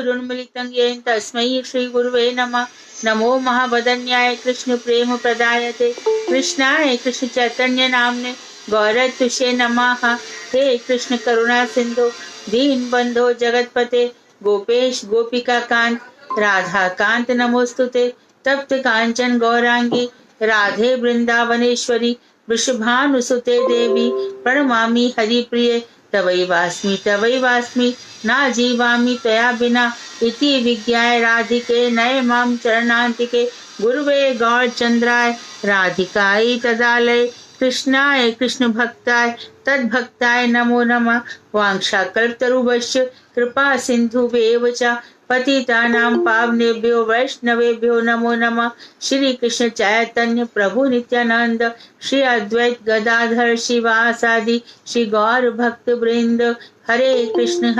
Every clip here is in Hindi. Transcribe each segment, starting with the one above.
गुरुन्मिलितं येन तस्मै श्रीगुरुवे नमः। नमो महावदन्याय कृष्ण प्रेम प्रदायते कृष्णाय कृष्ण चैतन्य नामने गौरतुषे नमः। हे कृष्ण करुणा सिंधु दीन बंधो जगतपते गोपेश गोपिका कांत राधा कांत नमोस्तुते। तप्त कांचन गौरांगी राधे वृंदावनेश्वरी वृषभानुसुते देवी प्रणमामि हरिप्रिये। तवैवास्मि ना जीवामि त्वया बिना इति विज्ञाय राधिके नये मां चरणान्तिके। गुरुवे गौरचंद्राय राधिकायै तदालये कृष्णाय कृष्ण भक्ताय तद्भक्ताय नमो नमः। वाञ्छाकल्पतरुभ्यश्च कृपा सिन्धुभ्येव च पतितानां पावनेभ्यो वैष्णवेभ्यो नमो नमः। श्री कृष्ण चैतन्य प्रभु नित्यानंद श्री अद्वैत गदाधर शिवासादि श्री गौर भक्त वृंद। हरे कृष्ण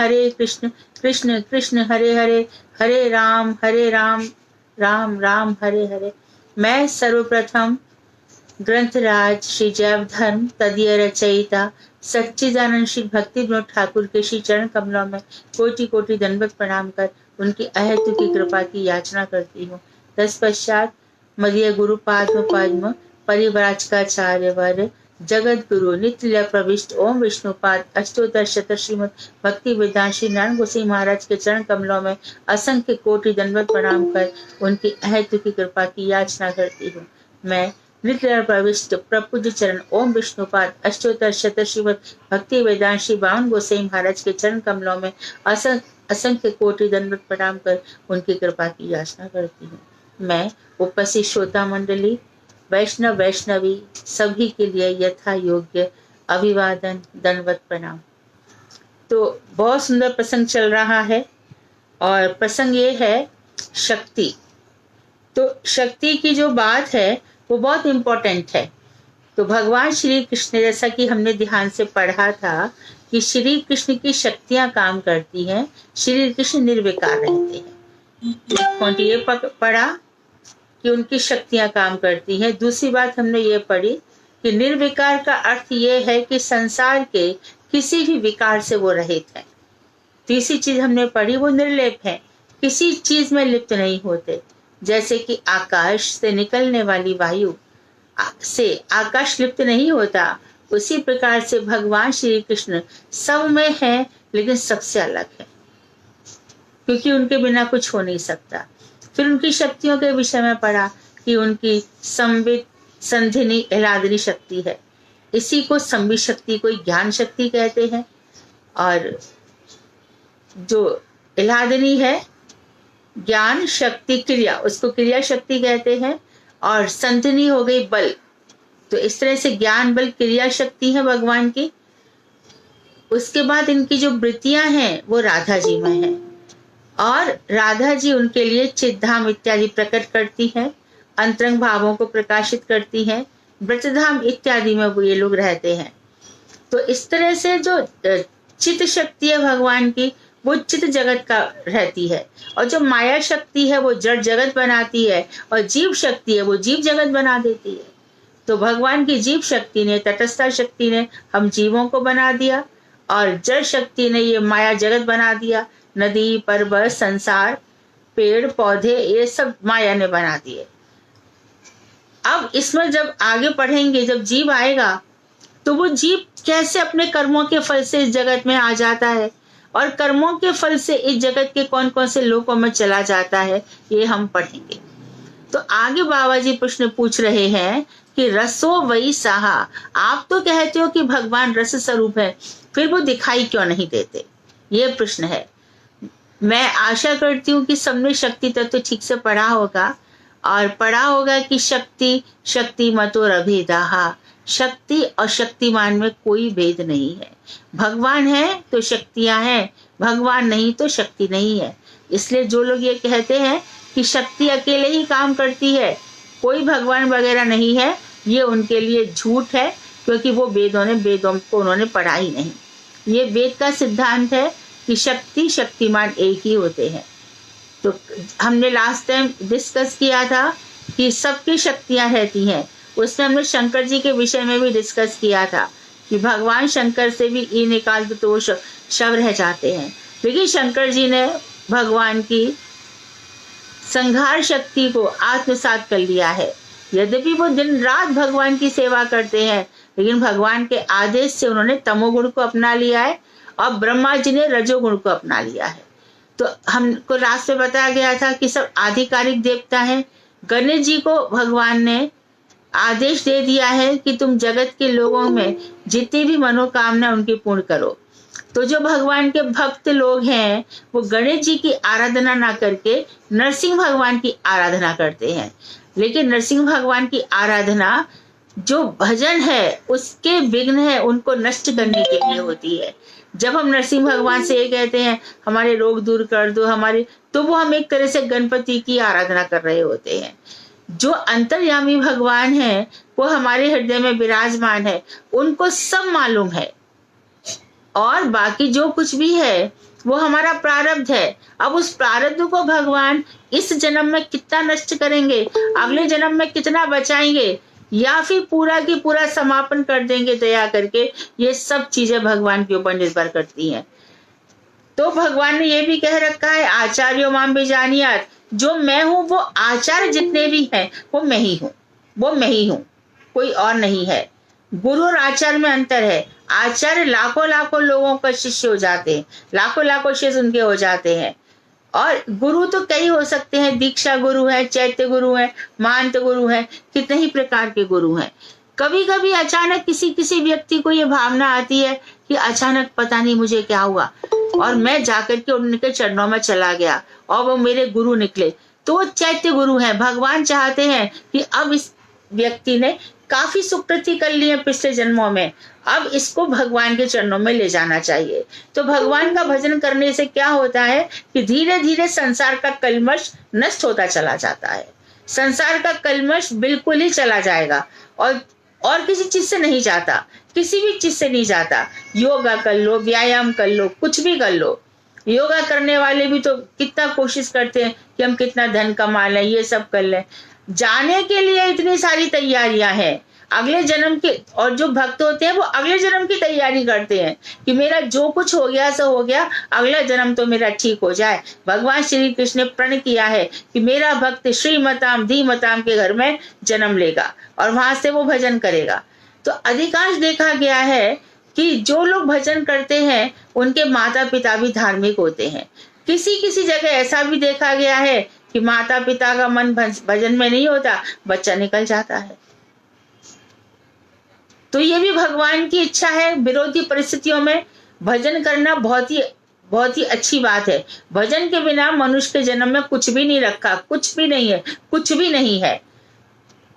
कृष्ण कृष्ण हरे हरे हरे राम राम राम हरे हरे। मैं सर्वप्रथम ग्रंथराज श्री जयधर्म तदीय रचयिता सच्चिदानंद श्री भक्ति विनोद ठाकुर के श्री चरण कमलों में कोटि कोटि दंडवत प्रणाम कर उनकी अहेतु की कृपा की याचना करती हूँ। तत्पश्चात मदीय गुरु पाद्म पद्म परिव्राजकाचार्य वर जगत गुरु नित्य प्रविष्ट ओम विष्णुपाद अष्टोत्तर शत श्रीमद भक्ति वेदांत श्री नारायण गोसाई महाराज के चरण कमलों में असंख्य कोटि दंडवत प्रणाम कर उनकी अहेतु की कृपा की याचना करती हूँ। मैं नित्य प्रविष्ट प्रपूज्य चरण ओम विष्णुपाद अष्टोत्तर शत श्रीमद भक्ति वेदांत श्री बावन गोसाई महाराज के चरण कमलों में असंख्य कोटि दंडवत प्रणाम कर उनकी कृपा की याचना करती हूँ। मैं उपस्थित श्रोता मंडली वैष्णव वैष्णवी सभी के लिए यथा योग्य अभिवादन दंडवत प्रणाम। तो बहुत सुंदर प्रसंग चल रहा है और प्रसंग ये है शक्ति। तो शक्ति की जो बात है वो बहुत इम्पोर्टेंट है। तो भगवान श्री कृष्ण जैसा कि हमने ध्यान से पढ़ा था कि श्री कृष्ण की शक्तियां काम करती हैं, श्री कृष्ण निर्विकार रहते हैं। ये पढ़ा कि उनकी शक्तियां काम करती हैं। दूसरी बात हमने ये पढ़ी कि निर्विकार का अर्थ ये है कि संसार के किसी भी विकार से वो रहित है। तीसरी चीज हमने पढ़ी वो निर्लेप है, किसी चीज में लिप्त नहीं होते। जैसे कि आकाश से निकलने वाली वायु से आकाश लिप्त नहीं होता, उसी प्रकार से भगवान श्री कृष्ण सब में है लेकिन सबसे अलग है, क्योंकि उनके बिना कुछ हो नहीं सकता। फिर उनकी शक्तियों के विषय में पढ़ा कि उनकी संवित संधिनी आह्लादनी शक्ति है। इसी को संवित शक्ति को ज्ञान शक्ति कहते हैं, और जो आह्लादनी है ज्ञान शक्ति क्रिया, उसको क्रिया शक्ति कहते हैं, और संधिनी हो गई बल। तो इस तरह से ज्ञान बल क्रिया शक्ति है भगवान की। उसके बाद इनकी जो वृत्तियां हैं वो राधा जी में है, और राधा जी उनके लिए चिद्धाम इत्यादि प्रकट करती हैं, अंतरंग भावों को प्रकाशित करती हैं, व्रतधाम इत्यादि में वो ये लोग रहते हैं। तो इस तरह से जो चित्त शक्ति है भगवान की वो चित्त जगत का रहती है, और जो माया शक्ति है वो जड़ जगत बनाती है, और जीव शक्ति है वो जीव जगत बना देती है। तो भगवान की जीव शक्ति ने, तटस्था शक्ति ने हम जीवों को बना दिया, और जड़ शक्ति ने ये माया जगत बना दिया। नदी पर्वत संसार पेड़ पौधे ये सब माया ने बना दिए। अब इसमें जब आगे पढ़ेंगे, जब जीव आएगा तो वो जीव कैसे अपने कर्मों के फल से इस जगत में आ जाता है, और कर्मों के फल से इस जगत के कौन कौन से लोकों में चला जाता है, ये हम पढ़ेंगे। तो आगे बाबा जी प्रश्न पूछ रहे हैं कि रसो वही साहा, आप तो कहते हो कि भगवान रस स्वरूप है, फिर वो दिखाई क्यों नहीं देते, ये प्रश्न है। मैं आशा करती हूँ कि सबने शक्ति तत्व ठीक से पढ़ा होगा, और पढ़ा होगा कि शक्ति शक्ति मतोर अभिदाहा, शक्ति और शक्तिमान में कोई भेद नहीं है। भगवान है तो शक्तियां हैं, भगवान नहीं तो शक्ति नहीं है। इसलिए जो लोग ये कहते हैं कि शक्ति अकेले ही काम करती है, कोई भगवान वगैरह नहीं है, ये उनके लिए झूठ है, क्योंकि वो वेदों को उन्होंने पढ़ा ही नहीं। ये वेद का सिद्धांत है कि शक्ति शक्तिमान एक ही होते हैं। तो हमने लास्ट टाइम डिस्कस किया था कि सबकी शक्तियां रहती हैं, उसमें हमने शंकर जी के विषय में भी डिस्कस किया था कि भगवान शंकर से भी ई निकाल दो तो शव रह जाते हैं। लेकिन शंकर जी ने भगवान की संहार शक्ति को आत्मसात कर लिया है। यद्यपि वो दिन रात भगवान की सेवा करते हैं, लेकिन भगवान के आदेश से उन्होंने तमोगुण को अपना लिया है और ब्रह्मा जी ने रजोगुण को अपना लिया है। तो हमको रास्ते बताया गया था कि सब आधिकारिक देवता हैं। गणेश जी को भगवान ने आदेश दे दिया है कि तुम जगत के लोगों में जितनी भी मनोकामना उनकी पूर्ण करो। तो जो भगवान के भक्त लोग हैं वो गणेश जी की आराधना ना करके नरसिंह भगवान की आराधना करते हैं। लेकिन नरसिंह भगवान की आराधना जो भजन है उसके विघ्न है उनको नष्ट करने के लिए होती है। जब हम नरसिंह भगवान से ये कहते हैं हमारे रोग दूर कर दो हमारे, तो वो हम एक तरह से गणपति की आराधना कर रहे होते हैं। जो अंतर्यामी भगवान है वो हमारे हृदय में विराजमान है, उनको सब मालूम है और बाकी जो कुछ भी है वो हमारा प्रारब्ध है। अब उस प्रारब्ध को भगवान इस जन्म में कितना नष्ट करेंगे, अगले जन्म में कितना बचाएंगे, या फिर पूरा की पूरा समापन कर देंगे दया करके, ये सब चीजें भगवान के ऊपर निर्भर करती हैं। तो भगवान ने ये भी कह रखा है आचार्यो माम बीजानियात, जो मैं हूं वो आचार्य जितने भी हैं वो मैं ही हूं, वो मैं ही हूं, कोई और नहीं है। गुरु और आचार्य में अंतर है। आचार्य लाखों लाखों लोगों का शिष्य हो जाते हैं, लाखों लाखों शिष्य उनके हो जाते हैं। और गुरु तो कई हो सकते हैं, दीक्षा गुरु है, चैत्य गुरु है, महंत गुरु है, कितने ही प्रकार के गुरु हैं। कभी कभी अचानक किसी किसी व्यक्ति को ये भावना आती है कि अचानक पता नहीं मुझे क्या हुआ और मैं जाकर के उनके चरणों में चला गया और वो मेरे गुरु निकले, तो वो चैत्य गुरु हैं। भगवान चाहते हैं कि अब इस व्यक्ति ने काफी सुकृति कर ली है पिछले जन्मों में, अब इसको भगवान के चरणों में ले जाना चाहिए। तो भगवान का भजन करने से क्या होता है कि धीरे धीरे संसार का कल्मश नष्ट होता चला जाता है। संसार का कल्मश बिल्कुल ही चला जाएगा और किसी चीज से नहीं जाता, किसी भी चीज से नहीं जाता। योगा कर लो, व्यायाम कर लो, कुछ भी कर लो। योगा करने वाले भी तो कितना कोशिश करते हैं कि हम कितना धन कमा लें, ये सब कर लें। जाने के लिए इतनी सारी तैयारियां हैं अगले जन्म के, और जो भक्त होते हैं वो अगले जन्म की तैयारी करते हैं कि मेरा जो कुछ हो गया सो हो गया, अगला जन्म तो मेरा ठीक हो जाए। भगवान श्री कृष्ण ने प्रण किया है कि मेरा भक्त श्रीमताम धीमताम के घर में जन्म लेगा और वहां से वो भजन करेगा। तो अधिकांश देखा गया है कि जो लोग भजन करते हैं उनके माता पिता भी धार्मिक होते हैं। किसी किसी जगह ऐसा भी देखा गया है कि माता पिता का मन भजन में नहीं होता, बच्चा निकल जाता है। तो ये भी भगवान की इच्छा है। विरोधी परिस्थितियों में भजन करना बहुत ही अच्छी बात है। भजन के बिना मनुष्य के जन्म में कुछ भी नहीं रखा, कुछ भी नहीं है, कुछ भी नहीं है।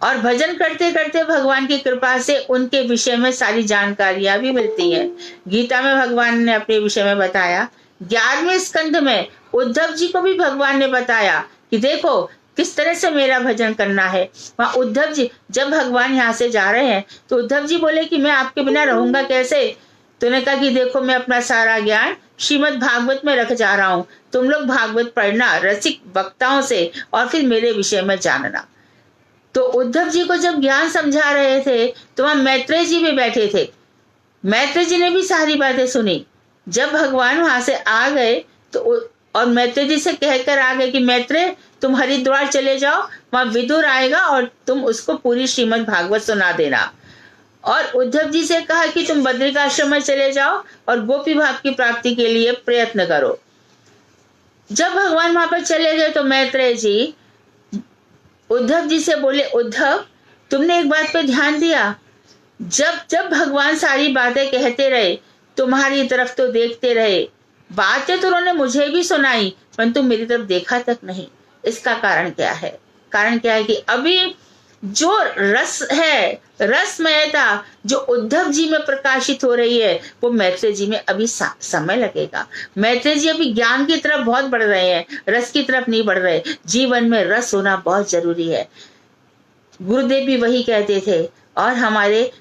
और भजन करते करते भगवान की कृपा से उनके विषय में सारी जानकारियां भी मिलती हैं। गीता में भगवान ने अपने विषय में बताया। 11वें स्कंध में उद्धव जी को भी भगवान ने बताया कि देखो किस तरह से मेरा भजन करना है। वहां उद्धव जी, जब भगवान यहाँ से जा रहे हैं तो उद्धव जी बोले कि मैं आपके बिना रहूंगा कैसे। तो उन्होंने कहा कि देखो मैं अपना सारा ज्ञान श्रीमद् भागवत में रख जा रहा हूँ, तुम लोग भागवत पढ़ना रसिक वक्ताओं से और फिर मेरे विषय में जानना। तो उद्धव जी को जब ज्ञान समझा रहे थे तो वहां मैत्रेय जी भी बैठे थे। मैत्रेय जी ने भी सारी बातें सुनी। जब भगवान वहां से आ गए तो और मैत्रेय जी से कहकर आ गए कि मैत्रेय तुम हरिद्वार चले जाओ, वहां विदुर आएगा और तुम उसको पूरी श्रीमद् भागवत सुना देना। और उद्धव जी से कहा कि तुम बद्रिकाश्रम में चले जाओ और गोपी भाव की प्राप्ति के लिए प्रयत्न करो। जब भगवान वहां पर चले गए तो मैत्रेय जी उद्धव जी से बोले, उद्धव तुमने एक बात पे ध्यान दिया, जब जब भगवान सारी बातें कहते रहे तुम्हारी तरफ तो देखते रहे, बातें तो उन्होंने मुझे भी सुनाई परंतु मेरी तरफ देखा तक नहीं। इसका कारण क्या है? कारण क्या है कि अभी जो रस है, रसमयता जो उद्धव जी में प्रकाशित हो रही है वो मैत्रेय जी में अभी समय लगेगा। मैत्रेय जी अभी ज्ञान की तरफ बहुत बढ़ रहे हैं, रस की तरफ नहीं बढ़ रहे। जीवन में रस होना बहुत जरूरी है। गुरुदेव भी वही कहते थे और हमारे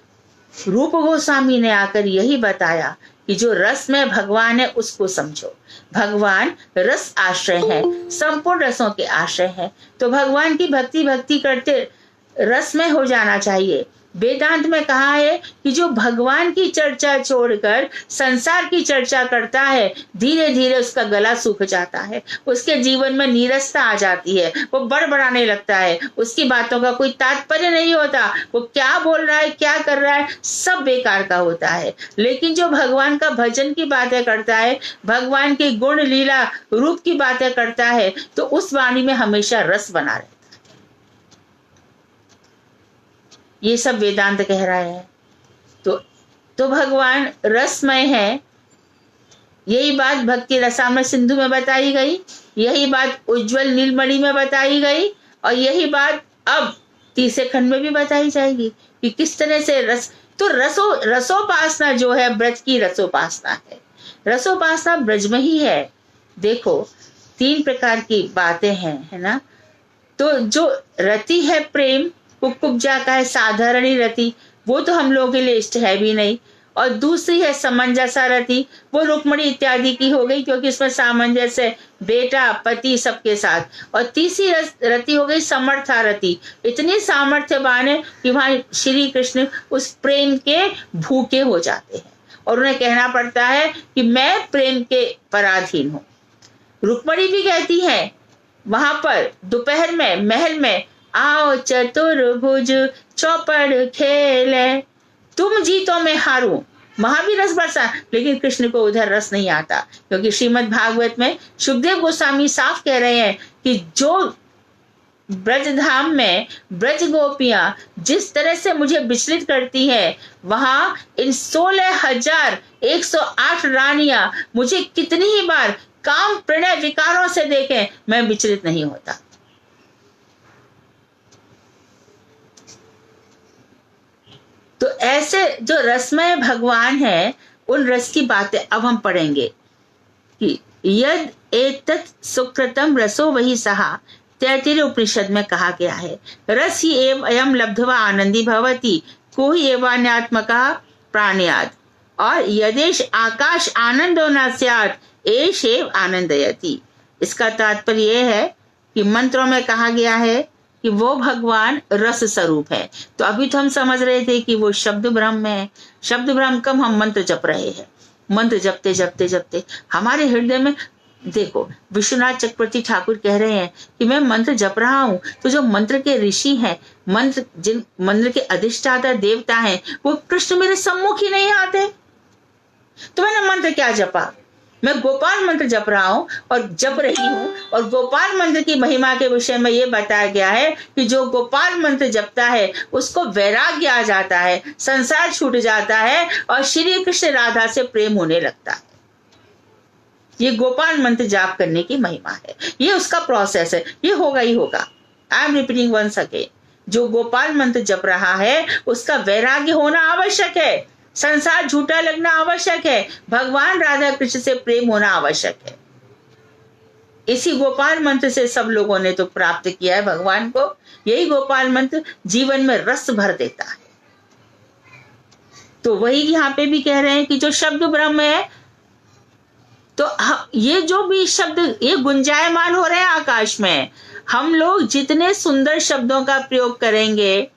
रूप गोस्वामी ने आकर यही बताया कि जो रस में भगवान है उसको समझो। भगवान रस आश्रय है, संपूर्ण रसों के आश्रय है। तो भगवान की भक्ति करते रस में हो जाना चाहिए। वेदांत में कहा है कि जो भगवान की चर्चा छोड़कर संसार की चर्चा करता है, धीरे धीरे उसका गला सूख जाता है, उसके जीवन में नीरसता आ जाती है, वो बड़बड़ाने लगता है, उसकी बातों का कोई तात्पर्य नहीं होता, वो क्या बोल रहा है, क्या कर रहा है, सब बेकार का होता है। लेकिन जो भगवान का भजन की बातें करता है, भगवान के गुण लीला रूप की बातें करता है, तो उस वाणी में हमेशा रस बना रहता है। ये सब वेदांत कह रहा है। तो भगवान रसमय है। यही बात भक्ति रसामृत सिंधु में बताई गई, यही बात उज्जवल नीलमणि में बताई गई, और यही बात अब तीसरे खंड में भी बताई जाएगी कि किस तरह से तो रसोपासना जो है ब्रज की रसोपासना है। रसोपासना ब्रज में ही है। देखो 3 प्रकार की बातें हैं, है ना। तो जो रति है प्रेम, कुब्जा का है साधारणी रति, वो तो हम लोगों के लिए इष्ट है भी नहीं। और दूसरी है समंजसा रति, वो रुक्मणी इत्यादि की हो गई, क्योंकि इसमें सामंजस्य बेटा पति सबके साथ। और तीसरी रति हो गई समर्था रति, इतनी सामर्थ्यवान है कि वहां श्री कृष्ण उस प्रेम के भूखे हो जाते हैं और उन्हें कहना पड़ता है कि मैं प्रेम के पराधीन हूं। रुक्मणी भी कहती है वहां पर दोपहर में महल में, आओ चतुर्भुज चौपड़ खेले, तुम जीतो मैं हारूं। वहां भी रस बरसा, लेकिन कृष्ण को उधर रस नहीं आता, क्योंकि श्रीमद् भागवत में सुखदेव गोस्वामी साफ कह रहे हैं कि जो ब्रजधाम में ब्रज गोपियां जिस तरह से मुझे विचलित करती है, वहां इन 16,108 रानियां मुझे कितनी ही बार काम प्रणय विकारों से देखें, मैं विचलित नहीं होता। तो ऐसे जो रसमय भगवान है, उन रस की बातें अब हम पढ़ेंगे कि यद एतत् सुकृतम रसो वही सहा, तैत्तिरीय उपनिषद में कहा गया है, रस ही एव अयम लब्ध्वा आनंदी भवति, को ही एवान्यात्मका प्राणयात्, और यदेश आकाश आनंदो न स्यात् एष एव आनंदयति। इसका तात्पर्य यह है कि मंत्रों में कहा गया है कि वो भगवान रस स्वरूप है। तो अभी तो हम समझ रहे थे कि वो शब्द ब्रह्म है। शब्द ब्रह्म कम हम मंत्र जप रहे हैं, मंत्र जपते जपते जपते हमारे हृदय में, देखो विश्वनाथ चक्रवर्ती ठाकुर कह रहे हैं कि मैं मंत्र जप रहा हूं, तो जो मंत्र के ऋषि हैं, जिन मंत्र के अधिष्ठाता देवता हैं, वो कृष्ण मेरे सम्मुख ही नहीं आते, तो मैंने मंत्र क्या जपा। मैं गोपाल मंत्र जप रहा हूं और जप रही हूं, और गोपाल मंत्र की महिमा के विषय में यह बताया गया है कि जो गोपाल मंत्र जपता है उसको वैराग्य आ जाता है, संसार छूट जाता है और श्री कृष्ण राधा से प्रेम होने लगता है। ये गोपाल मंत्र जाप करने की महिमा है, ये उसका प्रोसेस है, ये होगा ही होगा। I am repeating once again, जो गोपाल मंत्र जप रहा है उसका वैराग्य होना आवश्यक है, संसार झूठा लगना आवश्यक है, भगवान राधा कृष्ण से प्रेम होना आवश्यक है। इसी गोपाल मंत्र से सब लोगों ने तो प्राप्त किया है भगवान को। यही गोपाल मंत्र जीवन में रस भर देता है। तो वही यहाँ पे भी कह रहे हैं कि जो शब्द ब्रह्म है, तो ये जो भी शब्द ये गुंजायमान हो रहे हैं आकाश में, हम लोग जितने सुंदर शब्दों का प्रयोग करेंगे,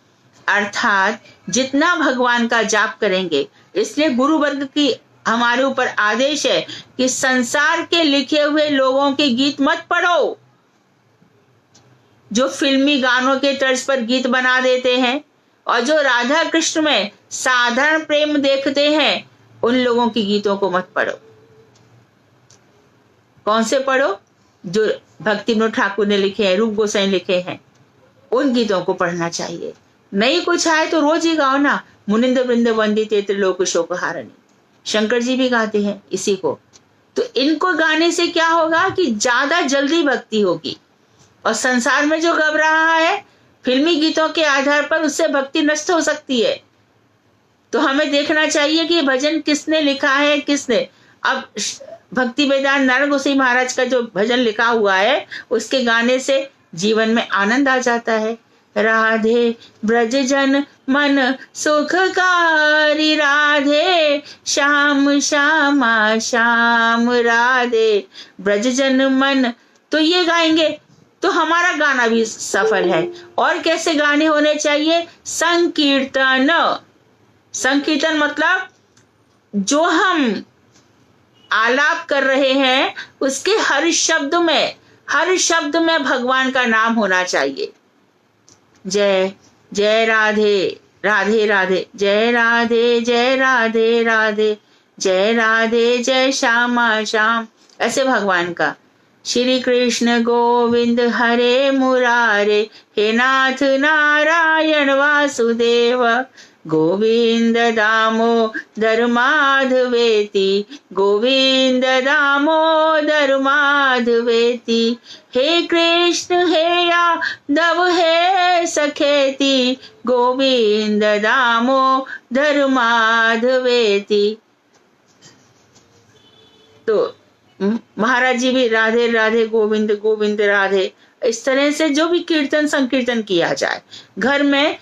अर्थात जितना भगवान का जाप करेंगे, इसलिए गुरु वर्ग की हमारे ऊपर आदेश है कि संसार के लिखे हुए लोगों के गीत मत पढ़ो, जो फिल्मी गानों के तर्ज पर गीत बना देते हैं और जो राधा कृष्ण में साधारण प्रेम देखते हैं, उन लोगों के गीतों को मत पढ़ो। कौन से पढ़ो? जो भक्ति विनोद ठाकुर ने लिखे हैं, रूप गोसाई लिखे हैं, उन गीतों को पढ़ना चाहिए। नहीं कुछ आए तो रोज ही गाओ ना, मुनिंद्र वृंद वंदिते त्रिलोक शोक हारणी, शंकर जी भी गाते हैं इसी को। तो इनको गाने से क्या होगा कि ज्यादा जल्दी भक्ति होगी, और संसार में जो गब रहा है फिल्मी गीतों के आधार पर, उससे भक्ति नष्ट हो सकती है। तो हमें देखना चाहिए कि भजन किसने लिखा है, किसने। अब भक्ति वेदांत नारायण गोसाई महाराज का जो भजन लिखा हुआ है, उसके गाने से जीवन में आनंद आ जाता है। राधे ब्रज जन मन सुखकारी, राधे श्याम श्यामा श्याम राधे ब्रज जन मन। तो ये गाएंगे तो हमारा गाना भी सफल है। और कैसे गाने होने चाहिए? संकीर्तन। संकीर्तन मतलब जो हम आलाप कर रहे हैं उसके हर शब्द में भगवान का नाम होना चाहिए। जय जय राधे राधे राधे, जय राधे जय राधे राधे, जय राधे जय श्यामा श्याम, ऐसे भगवान का। श्री कृष्ण गोविंद हरे मुरारे, हे नाथ नारायण वासुदेव, गोविंद दामोदर माधवेति, गोविंद दामोदर माधवेति, हे कृष्ण हे यादव हे सखेति, गोविंद दामोदर माधवेति। तो महाराज जी भी राधे राधे गोविंद गोविंद राधे, इस तरह से जो भी कीर्तन संकीर्तन किया जाए, घर में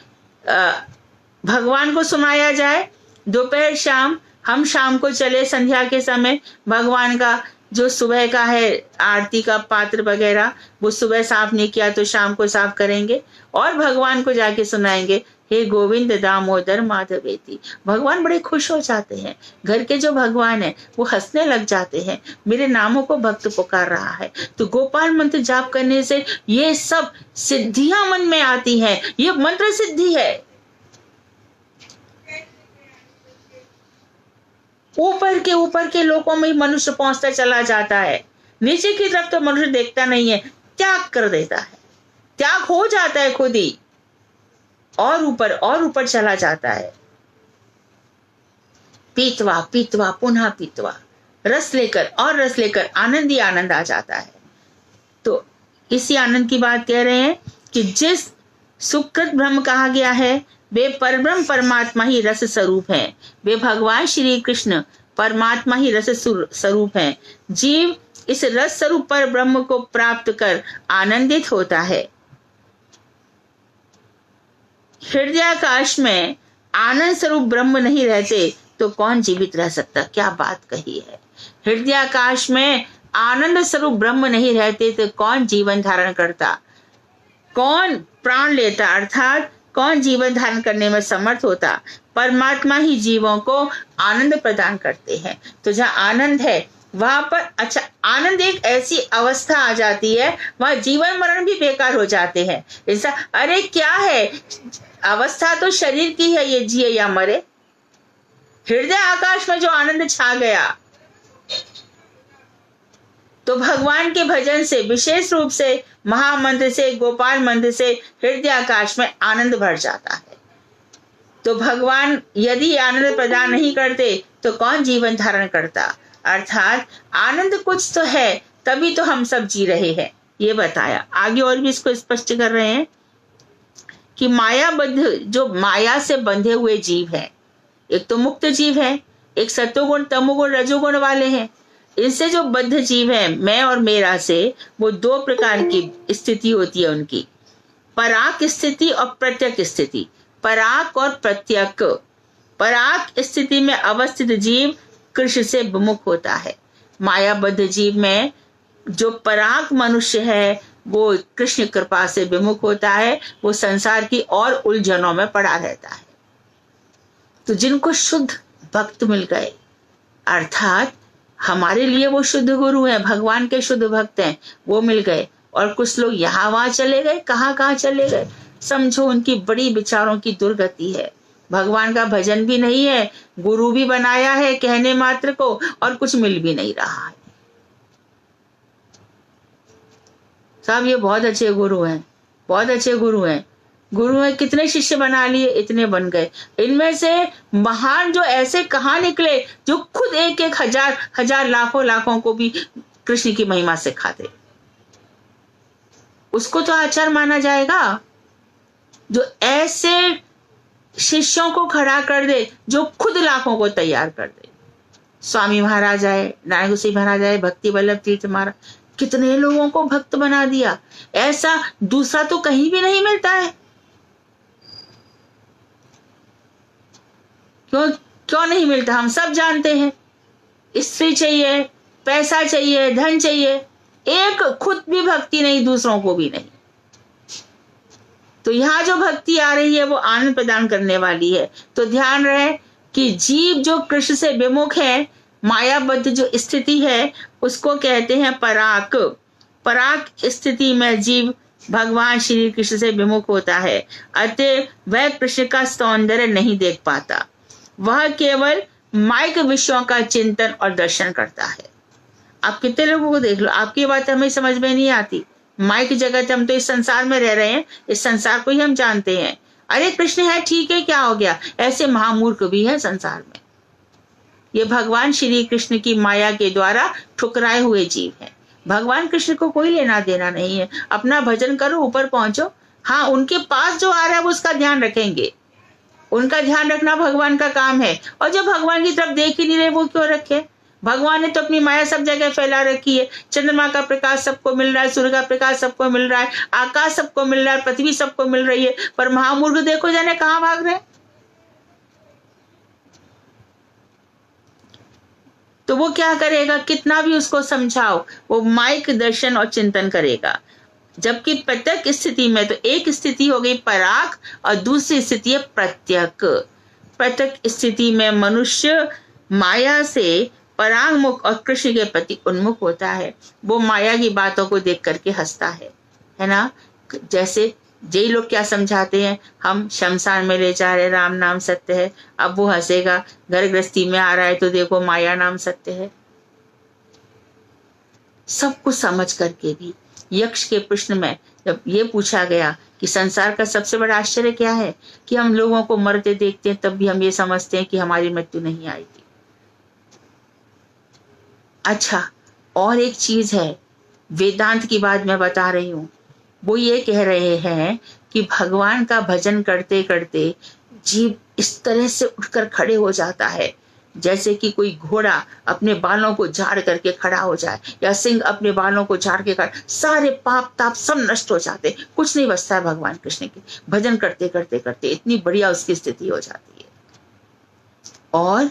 भगवान को सुनाया जाए। दोपहर शाम हम शाम को चले संध्या के समय भगवान का जो सुबह का है आरती का पात्र वगैरह, वो सुबह साफ नहीं किया तो शाम को साफ करेंगे और भगवान को जाके सुनाएंगे, हे गोविंद दामोदर माधवेति। भगवान बड़े खुश हो जाते हैं। घर के जो भगवान है वो हंसने लग जाते हैं, मेरे नामों को भक्त पुकार रहा है। तो गोपाल मंत्र जाप करने से ये सब सिद्धियां मन में आती हैं। ये मंत्र सिद्धि है। ऊपर के लोकों में मनुष्य पहुंचता चला जाता है, नीचे की तरफ तो मनुष्य देखता नहीं है, त्याग कर देता है, त्याग हो जाता है खुद ही, और ऊपर चला जाता है। पीतवा पीतवा पुनः पीतवा, रस लेकर आनंद ही आनंद आ जाता है। तो इसी आनंद की बात कह रहे हैं कि जिस सुकृत ब्रह्म कहा गया है वे परब्रह्म परमात्मा ही रस स्वरूप हैं। वे भगवान श्री कृष्ण परमात्मा ही रस स्वरूप हैं। जीव इस रस स्वरूप पर ब्रह्म को प्राप्त कर आनंदित होता है। हृदयाकाश में आनंद स्वरूप ब्रह्म नहीं रहते तो कौन जीवित रह सकता? क्या बात कही है। हृदयाकाश में आनंद स्वरूप ब्रह्म नहीं रहते तो कौन जीवन धारण करता, कौन प्राण लेता, अर्थात कौन जीवन धारण करने में समर्थ होता? परमात्मा ही जीवों को आनंद प्रदान करते हैं। तो जहाँ आनंद है वहां पर, अच्छा, आनंद एक ऐसी अवस्था आ जाती है वहां जीवन मरण भी बेकार हो जाते हैं। ऐसा अरे क्या है, अवस्था तो शरीर की है, ये जिए या मरे। हृदय आकाश में जो आनंद छा गया तो भगवान के भजन से, विशेष रूप से महामंत्र से, गोपाल मंत्र से हृदय आकाश में आनंद भर जाता है। तो भगवान यदि आनंद प्रदान नहीं करते तो कौन जीवन धारण करता? अर्थात आनंद कुछ तो है, तभी तो हम सब जी रहे हैं, ये बताया। आगे और भी इसको स्पष्ट कर रहे हैं कि मायाबद्ध, जो माया से बंधे हुए जीव हैं, एक तो मुक्त जीव है, एक सत्वगुण तमोगुण रजोगुण वाले हैं। इनसे जो बद्ध जीव है, मैं और मेरा से, वो दो प्रकार की स्थिति होती है उनकी, पराक स्थिति और प्रत्यक स्थिति। पराक और प्रत्यक। पराक स्थिति में अवस्थित जीव कृष्ण से विमुख होता है। मायाबद्ध जीव में जो पराक मनुष्य है वो कृष्ण कृपा से विमुख होता है, वो संसार की और उलझनों में पड़ा रहता है। तो जिनको शुद्ध भक्त मिल गए, अर्थात हमारे लिए वो शुद्ध गुरु हैं, भगवान के शुद्ध भक्त हैं, वो मिल गए। और कुछ लोग यहाँ वहां चले गए, कहाँ चले गए, समझो उनकी बड़ी विचारों की दुर्गति है। भगवान का भजन भी नहीं है, गुरु भी बनाया है कहने मात्र को, और कुछ मिल भी नहीं रहा है। साहब ये बहुत अच्छे गुरु हैं, बहुत अच्छे गुरु हैं। गुरु है, कितने शिष्य बना लिए, इतने बन गए। इनमें से महान जो ऐसे कहाँ निकले जो खुद एक हजार लाखों को भी कृष्ण की महिमा सिखाते, उसको तो आचार्य माना जाएगा। जो ऐसे शिष्यों को खड़ा कर दे जो खुद लाखों को तैयार कर दे। स्वामी महाराज आए, नारायण गोसाई महाराज आए, भक्ति वल्लभ तीर्थ महाराज, कितने लोगों को भक्त बना दिया। ऐसा दूसरा तो कहीं भी नहीं मिलता है। क्यों नहीं मिलता? हम सब जानते हैं, स्त्री चाहिए, पैसा चाहिए, धन चाहिए, एक खुद भी भक्ति नहीं, दूसरों को भी नहीं। तो यहाँ जो भक्ति आ रही है वो आनंद प्रदान करने वाली है। तो ध्यान रहे कि जीव जो कृष्ण से विमुख है, मायाबद्ध जो स्थिति है, उसको कहते हैं पराक। पराक स्थिति में जीव भगवान श्री कृष्ण से विमुख होता है, अतः वह कृष्ण का सौंदर्य नहीं देख पाता। वह केवल माइक विषयों का चिंतन और दर्शन करता है। आप कितने लोगों को देख लो, आपकी बात हमें समझ में नहीं आती। माइक जगत, हम तो इस संसार में रह रहे हैं, इस संसार को ही हम जानते हैं। अरे कृष्ण है, ठीक है, क्या हो गया? ऐसे महामूर्ख भी है संसार में। ये भगवान श्री कृष्ण की माया के द्वारा ठुकराए हुए जीव हैं। भगवान कृष्ण को कोई लेना देना नहीं है। अपना भजन करो, ऊपर पहुंचो। हाँ, उनके पास जो आ रहा है वो उसका ध्यान रखेंगे, उनका ध्यान रखना भगवान का काम है। और जो भगवान की तरफ देख ही नहीं रहे वो क्यों रखे? भगवान ने तो अपनी माया सब जगह फैला रखी है। चंद्रमा का प्रकाश सबको मिल रहा है, सूर्य का प्रकाश सबको मिल रहा है, आकाश सबको मिल रहा है, पृथ्वी सबको मिल रही है, पर महामूर्ख देखो जाने कहाँ भाग रहे। तो वो क्या करेगा? कितना भी उसको समझाओ, वो माइक दर्शन और चिंतन करेगा। जबकि प्रत्यक स्थिति में तो एक स्थिति हो गई पराक और दूसरी स्थिति है प्रत्यक। प्रत्यक स्थिति में मनुष्य माया से परांगमुख और कृष्ण के प्रति उन्मुख होता है। वो माया की बातों को देख करके हंसता है ना। जैसे जे लोग क्या समझाते हैं, हम शमशान में ले जा रहे, राम नाम सत्य है। अब वो हंसेगा, घर गृहस्थी में आ रहा है तो देखो माया नाम सत्य है। सब कुछ समझ करके भी यक्ष के प्रश्न में जब ये पूछा गया कि संसार का सबसे बड़ा आश्चर्य क्या है, कि हम लोगों को मरते देखते हैं तब भी हम ये समझते हैं कि हमारी मृत्यु नहीं आएगी। अच्छा, और एक चीज है, वेदांत की बात मैं बता रही हूँ। वो ये कह रहे हैं कि भगवान का भजन करते करते जीव इस तरह से उठकर खड़े हो जाता है जैसे कि कोई घोड़ा अपने बालों को झाड़ करके खड़ा हो जाए, या सिंह अपने बालों को झाड़ के खड़ा, सारे पाप ताप सब नष्ट हो जाते, कुछ नहीं बचता है भगवान कृष्ण के भजन करते करते करते। इतनी बढ़िया उसकी स्थिति हो जाती है। और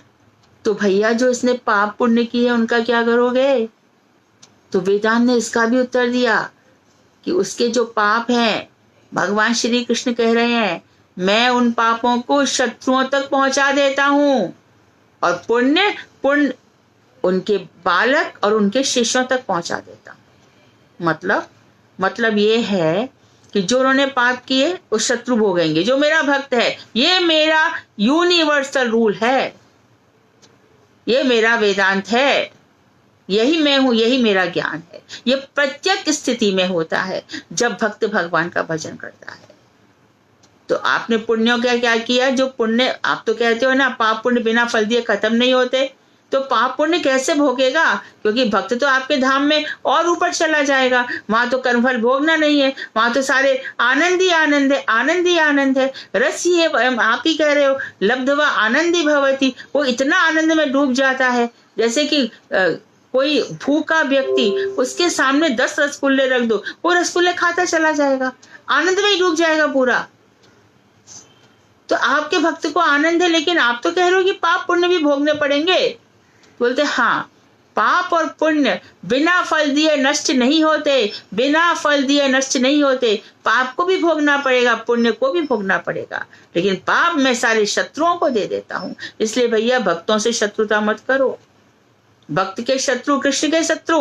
तो भैया जो इसने पाप पुण्य किए उनका क्या करोगे? तो वेदांत ने इसका भी उत्तर दिया कि उसके जो पाप हैं, भगवान श्री कृष्ण कह रहे हैं, मैं उन पापों को शत्रुओं तक पहुंचा देता हूं, और पुण्य उनके बालक और उनके शिष्यों तक पहुंचा देता हूं। मतलब ये है कि जो उन्होंने पाप किए वो शत्रु भोगेंगे, जो मेरा भक्त है। ये मेरा यूनिवर्सल रूल है, ये मेरा वेदांत है, यही मैं हूं, यही मेरा ज्ञान है। ये प्रत्येक स्थिति में होता है जब भक्त भगवान का भजन करता है। तो आपने पुण्यों का क्या किया? जो पुण्य आप तो कहते हो ना, पाप पुण्य बिना फल दिए खत्म नहीं होते, तो पाप पुण्य कैसे भोगेगा? क्योंकि भक्त तो आपके धाम में और ऊपर चला जाएगा, वहां तो कर्मफल भोगना नहीं है, वहां तो सारे आनंद ही आनंद है, आनंद ही आनंद है, रस ही है। आप ही कह रहे हो लब्धवा आनंदी भवती, वो इतना आनंद में डूब जाता है जैसे कि कोई भूखा व्यक्ति, उसके सामने 10 रसगुल्ले रख दो, वो रसगुल्ले खाता चला जाएगा, आनंद में ही डूब जाएगा पूरा। तो आपके भक्त को आनंद है, लेकिन आप तो कह रहे हो कि पाप पुण्य भी भोगने पड़ेंगे। बोलते हाँ, पाप और पुण्य बिना फल दिए नष्ट नहीं होते, बिना फल दिए नष्ट नहीं होते। पाप को भी भोगना पड़ेगा, पुण्य को भी भोगना पड़ेगा, लेकिन पाप मैं सारे शत्रुओं को दे देता हूं। इसलिए भैया भक्तों से शत्रुता मत करो। भक्त के शत्रु कृष्ण के शत्रु,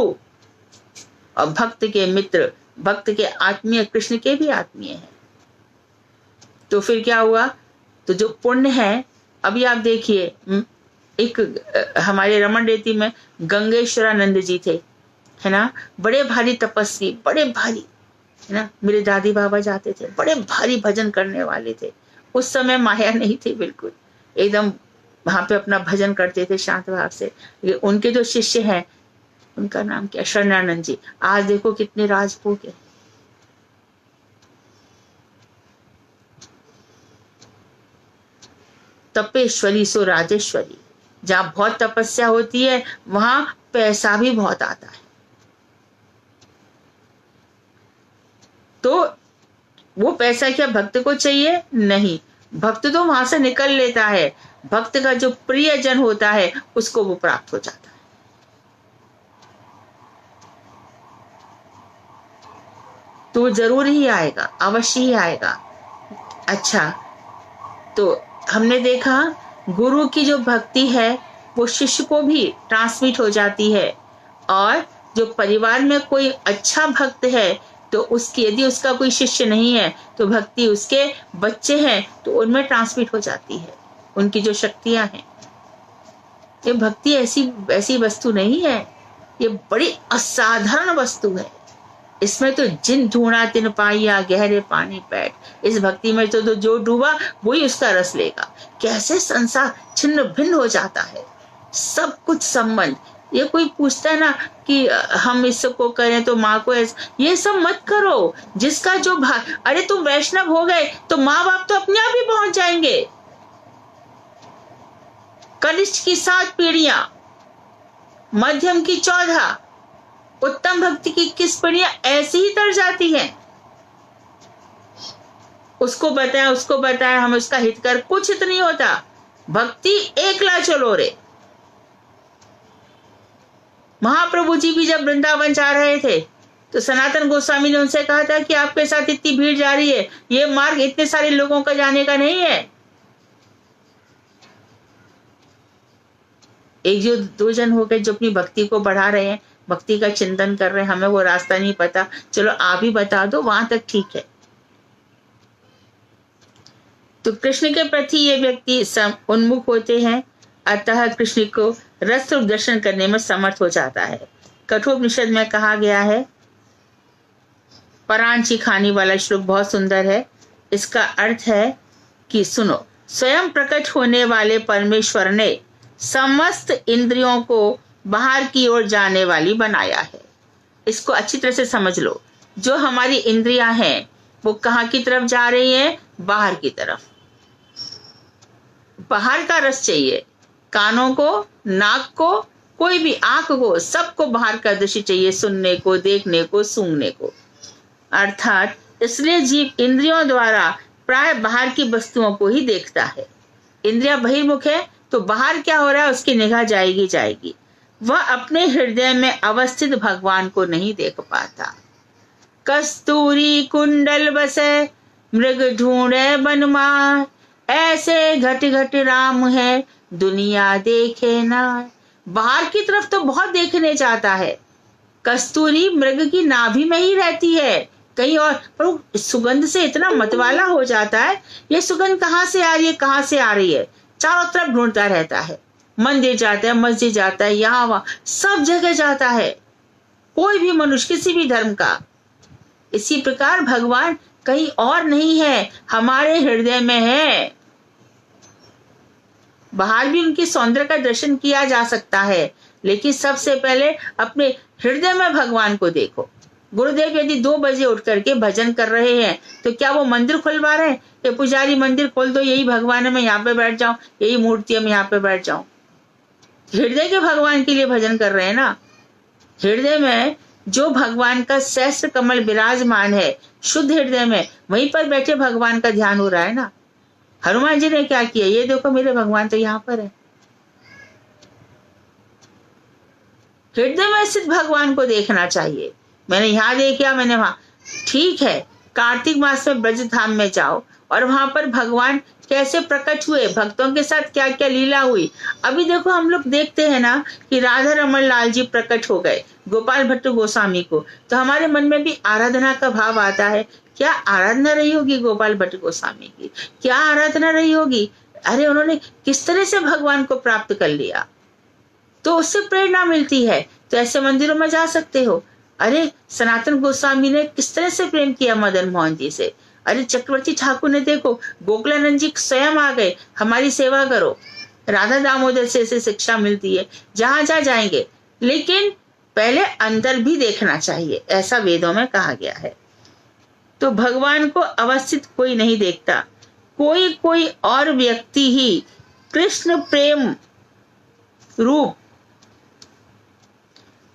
और भक्त के मित्र, भक्त के आत्मीय कृष्ण के भी आत्मीय हैं। तो फिर क्या हुआ? तो जो पुण्य है, अभी आप देखिए, एक हमारे रमन रेती में गंगेश्वरानंद जी थे, है ना, बड़े भारी तपस्वी, बड़े भारी, है ना, मेरे दादी बाबा जाते थे, बड़े भारी भजन करने वाले थे। उस समय माया नहीं थी, बिल्कुल एकदम वहां पे अपना भजन करते थे शांत भाव से। उनके जो शिष्य हैं, उनका नाम क्या, शरणानंद जी, आज देखो कितने राजभोग है। तपेश्वरी सो राजेश्वरी, जहां बहुत तपस्या होती है वहां पैसा भी बहुत आता है। तो वो पैसा क्या भक्त को चाहिए? नहीं, भक्त तो वहां से निकल लेता है। भक्त का जो प्रियजन होता है उसको वो प्राप्त हो जाता है। तो जरूर ही आएगा, अवश्य ही आएगा। अच्छा, तो हमने देखा गुरु की जो भक्ति है वो शिष्य को भी ट्रांसमिट हो जाती है, और जो परिवार में कोई अच्छा भक्त है तो उसकी, यदि उसका कोई शिष्य नहीं है तो भक्ति उसके बच्चे हैं तो उनमें ट्रांसमिट हो जाती है, उनकी जो शक्तियां हैं। ये भक्ति ऐसी ऐसी वस्तु नहीं है, ये बड़ी असाधारण वस्तु है। इसमें तो जिन ढूंढा तिन पाइया गहरे पानी पैठ, इस भक्ति में तो जो डूबा वही उसका रस लेगा। कैसे संसार छिन्न भिन्न हो जाता है, सब कुछ संबंध। ये कोई पूछता है ना कि हम इसको करें तो माँ को ये सब मत करो। जिसका जो अरे तुम वैष्णव हो गए तो माँ बाप तो अपने आप ही पहुंच जाएंगे। कनिष्ठ की 7 पीढ़ियां, मध्यम की 14, उत्तम भक्ति की 21 पीढ़ियां ऐसी ही तर जाती हैं। उसको बताया हम उसका हित कर, कुछ हित नहीं होता। भक्ति एकला चलो रे। महाप्रभु जी भी जब वृंदावन जा रहे थे तो सनातन गोस्वामी ने उनसे कहा था कि आपके साथ इतनी भीड़ जा रही है, ये मार्ग इतने सारे लोगों का जाने का नहीं है। एक जो 2 जन हो गए जो अपनी भक्ति को बढ़ा रहे हैं, भक्ति का चिंतन कर रहे हैं, हमें वो रास्ता नहीं पता, चलो आप ही बता दो, वहां तक ठीक है। तो कृष्ण के प्रति ये व्यक्ति उन्मुख होते हैं, अतः कृष्ण को रस रूप दर्शन करने में समर्थ हो जाता है। कठोपनिषद में कहा गया है, परांची खाने वाला श्लोक बहुत सुंदर है। इसका अर्थ है कि सुनो, स्वयं प्रकट होने वाले परमेश्वर ने समस्त इंद्रियों को बाहर की ओर जाने वाली बनाया है। इसको अच्छी तरह से समझ लो। जो हमारी इंद्रियां हैं वो कहाँ की तरफ जा रही है? बाहर की तरफ। बाहर का रस चाहिए, कानों को, नाक को, कोई भी आंख को, सबको बाहर का दृश्य चाहिए, सुनने को, देखने को, सूंघने को। अर्थात इसलिए जीव इंद्रियों द्वारा प्राय बाहर की वस्तुओं को ही देखता है। इंद्रिया बहिर्मुख है तो बाहर क्या हो रहा है उसकी निगाह जाएगी। वह अपने हृदय में अवस्थित भगवान को नहीं देख पाता। कस्तूरी कुंडल बसे मृग ढूंढे बनमार, ऐसे घट घट राम है दुनिया देखे ना। बाहर की तरफ तो बहुत देखने जाता है। कस्तूरी मृग की नाभि में ही रहती है, कहीं और, पर सुगंध से इतना मतवाला हो जाता है, ये सुगंध कहाँ से आ रही है, कहाँ से आ रही है, चारों तरफ ढूंढता रहता है। मंदिर जाता है, मस्जिद जाता है, यहाँ वहां सब जगह जाता है, कोई भी मनुष्य किसी भी धर्म का। इसी प्रकार भगवान कहीं और नहीं है, हमारे हृदय में है। बाहर भी उनकी सौंदर्य का दर्शन किया जा सकता है, लेकिन सबसे पहले अपने हृदय में भगवान को देखो। गुरुदेव यदि 2 बजे उठ करके भजन कर रहे हैं तो क्या वो मंदिर खुलवा रहे हैं? ये पुजारी मंदिर खोल दो, यही भगवान है, मैं यहाँ पे बैठ जाऊं, यही मूर्ति है, मैं यहाँ पे बैठ जाऊं। हृदय के भगवान के लिए भजन कर रहे हैं ना। हृदय में जो भगवान का सहस्त्र कमल विराजमान है, शुद्ध हृदय में, वहीं पर बैठे भगवान का ध्यान हो रहा है ना। हनुमान जी ने क्या किया? ये देखो मेरे भगवान तो यहाँ पर है। हृदय में स्थित भगवान को देखना चाहिए। मैंने यहाँ देखा, मैंने वहां, ठीक है। कार्तिक मास में ब्रज धाम में जाओ और वहां पर भगवान कैसे प्रकट हुए, भक्तों के साथ क्या क्या लीला हुई। अभी देखो हम लोग देखते हैं ना कि राधा रमन लाल जी प्रकट हो गए गोपाल भट्ट गोस्वामी को, तो हमारे मन में भी आराधना का भाव आता है। क्या आराधना रही होगी गोपाल भट्ट गोस्वामी की, क्या आराधना रही होगी। अरे उन्होंने किस तरह से भगवान को प्राप्त कर लिया, तो उससे प्रेरणा मिलती है। तो ऐसे मंदिरों में जा सकते हो। अरे सनातन गोस्वामी ने किस तरह से प्रेम किया मदन मोहन जी से। अरे चक्रवर्ती ठाकुर ने देखो, गोकुलानंद जी स्वयं आ गए, हमारी सेवा करो। राधा दामोदर से ऐसे शिक्षा मिलती है, जहां जहां जाएंगे। लेकिन पहले अंदर भी देखना चाहिए, ऐसा वेदों में कहा गया है। तो भगवान को अवस्थित कोई नहीं देखता, कोई और व्यक्ति ही कृष्ण प्रेम रूप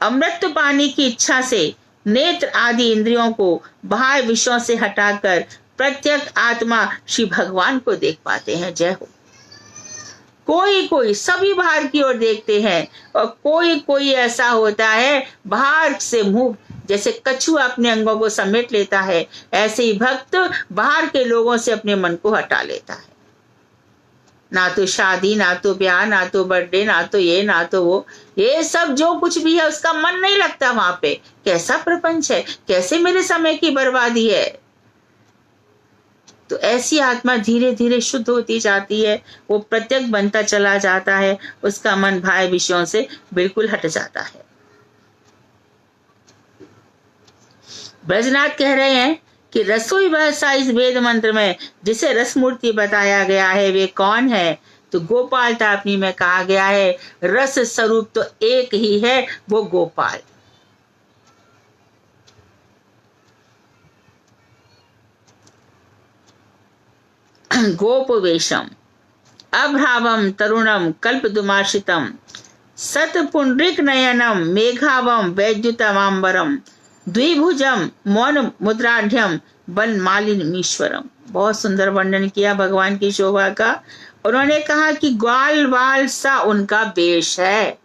अमृत पाने की इच्छा से नेत्र आदि इंद्रियों को बाह्य विषयों से हटाकर प्रत्यक्ष आत्मा श्री भगवान को देख पाते हैं। जय हो। कोई सभी बाहर की ओर देखते हैं, और कोई ऐसा होता है बाहर से मुंह जैसे कछुआ अपने अंगों को समेट लेता है, ऐसे ही भक्त बाहर के लोगों से अपने मन को हटा लेता है। ना तो शादी, ना तो ब्याह, ना तो बर्थडे, ना तो ये, ना तो वो, ये सब जो कुछ भी है उसका मन नहीं लगता वहां पे। कैसा प्रपंच है, कैसे मेरे समय की बर्बादी है। तो ऐसी आत्मा धीरे धीरे शुद्ध होती जाती है, वो प्रत्यक्ष बनता चला जाता है, उसका मन भाई विषयों से बिल्कुल हट जाता है। ब्रजनाथ कह रहे हैं कि रसोई भाषा इस वेद मंत्र में जिसे रस मूर्ति बताया गया है वे कौन है? तो गोपाल तापनी में कहा गया है रस स्वरूप तो एक ही है, वो गोपाल। गोपवेशम अभ्रावम तरुणम कल्पदुमाश्रितम सतपुंड्रिक नयनम मेघावम वैद्युतमांबरम द्विभुजम मौन मुद्राढ़्यम वन मालिनीश्वरम। बहुत सुंदर वर्णन किया भगवान की शोभा का। उन्होंने कहा कि ग्वाल वाल सा उनका वेश है।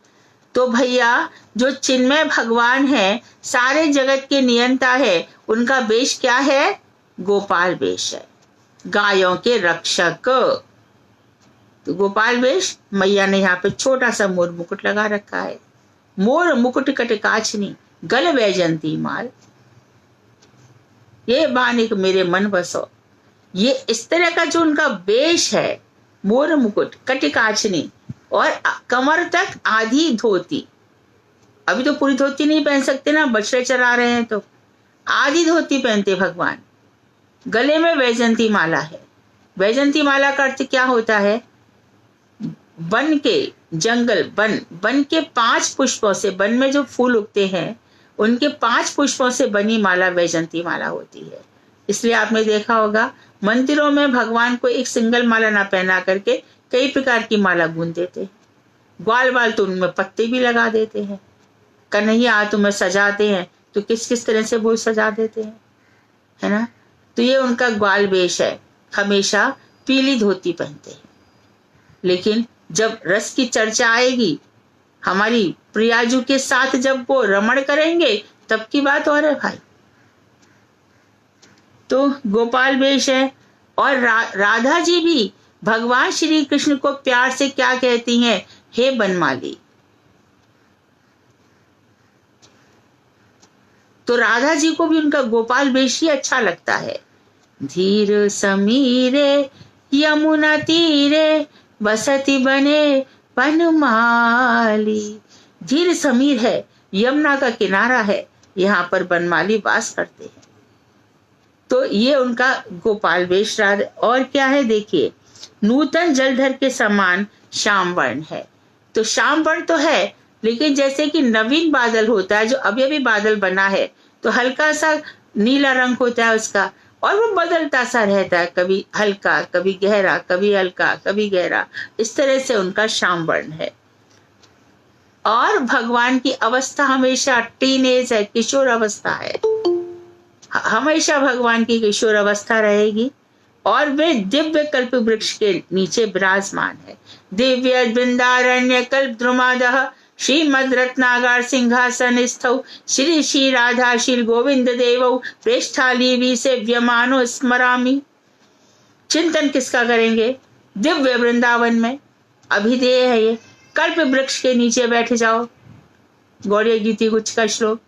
तो भैया जो चिन्मय भगवान है, सारे जगत के नियंता है, उनका वेश क्या है? गोपाल वेश है, गायों के रक्षक। तो गोपाल वेश, मैया ने यहाँ पे छोटा सा मोर मुकुट लगा रखा है। मोर मुकुट कटकाचनी गल वैजंती माल, ये बानिक मेरे मन बसो। ये इस तरह का जो उनका वेश है, मोर मुकुट कटकाचनी और कमर तक आधी धोती। अभी तो पूरी धोती नहीं पहन सकते ना, बछड़े चरा रहे हैं, तो आधी धोती पहनते भगवान। गले में वैजंती माला है। वैजंती माला का अर्थ क्या होता है? वन के जंगल, वन के 5 पुष्पों से, वन में जो फूल उगते हैं उनके 5 पुष्पों से बनी माला वैजंती माला होती है। इसलिए आपने देखा होगा मंदिरों में भगवान को एक सिंगल माला ना पहना करके कई प्रकार की माला गूंथ देते हैं। ग्वाल बाल तो उनमें पत्ते भी लगा देते हैं। कन्हैया तुम्हें सजाते हैं तो किस किस तरह से वो सजा देते हैं, है ना। तो ये उनका ग्वाल वेश है, हमेशा पीली धोती पहनते हैं। लेकिन जब रस की चर्चा आएगी, हमारी प्रियाजू के साथ जब वो रमण करेंगे, तब की बात और है भाई। तो गोपाल वेश है। और राधा जी भी भगवान श्री कृष्ण को प्यार से क्या कहती हैं? हे बनमाली। तो राधा जी को भी उनका गोपाल वेश ही अच्छा लगता है। धीर समीरे यमुना तीरे बसती बने बनमाली। धीर समीर है, यमुना का किनारा है, यहाँ पर बनमाली वास करते हैं। तो ये उनका गोपाल वेश। और क्या है देखिए, नूतन जलधर के समान श्याम वर्ण है। तो श्याम वर्ण तो है, लेकिन जैसे कि नवीन बादल होता है, जो अभी अभी बादल बना है, तो हल्का सा नीला रंग होता है उसका, और वो बदलता सा रहता है, कभी हल्का, कभी गहरा, कभी हल्का, कभी गहरा। इस तरह से उनका श्याम वर्ण है। और भगवान की अवस्था हमेशा टीनेज है, किशोर अवस्था है, हमेशा भगवान की किशोर अवस्था रहेगी। और वे दिव्य कल्प वृक्ष के नीचे विराजमान है। दिव्य वृंदारण्य कल्प द्रुमादः श्रीमद रत्नागार सिंहासन स्थौ श्री श्री राधा श्री गोविंद देवौ प्रेष्ठालीवी से व्यमानो स्मरामी। चिंतन किसका करेंगे? दिव्य वृंदावन में अभिधेय है ये। कल्प वृक्ष के नीचे बैठ जाओ। गौड़ीय गीति कुछ का श्लोक।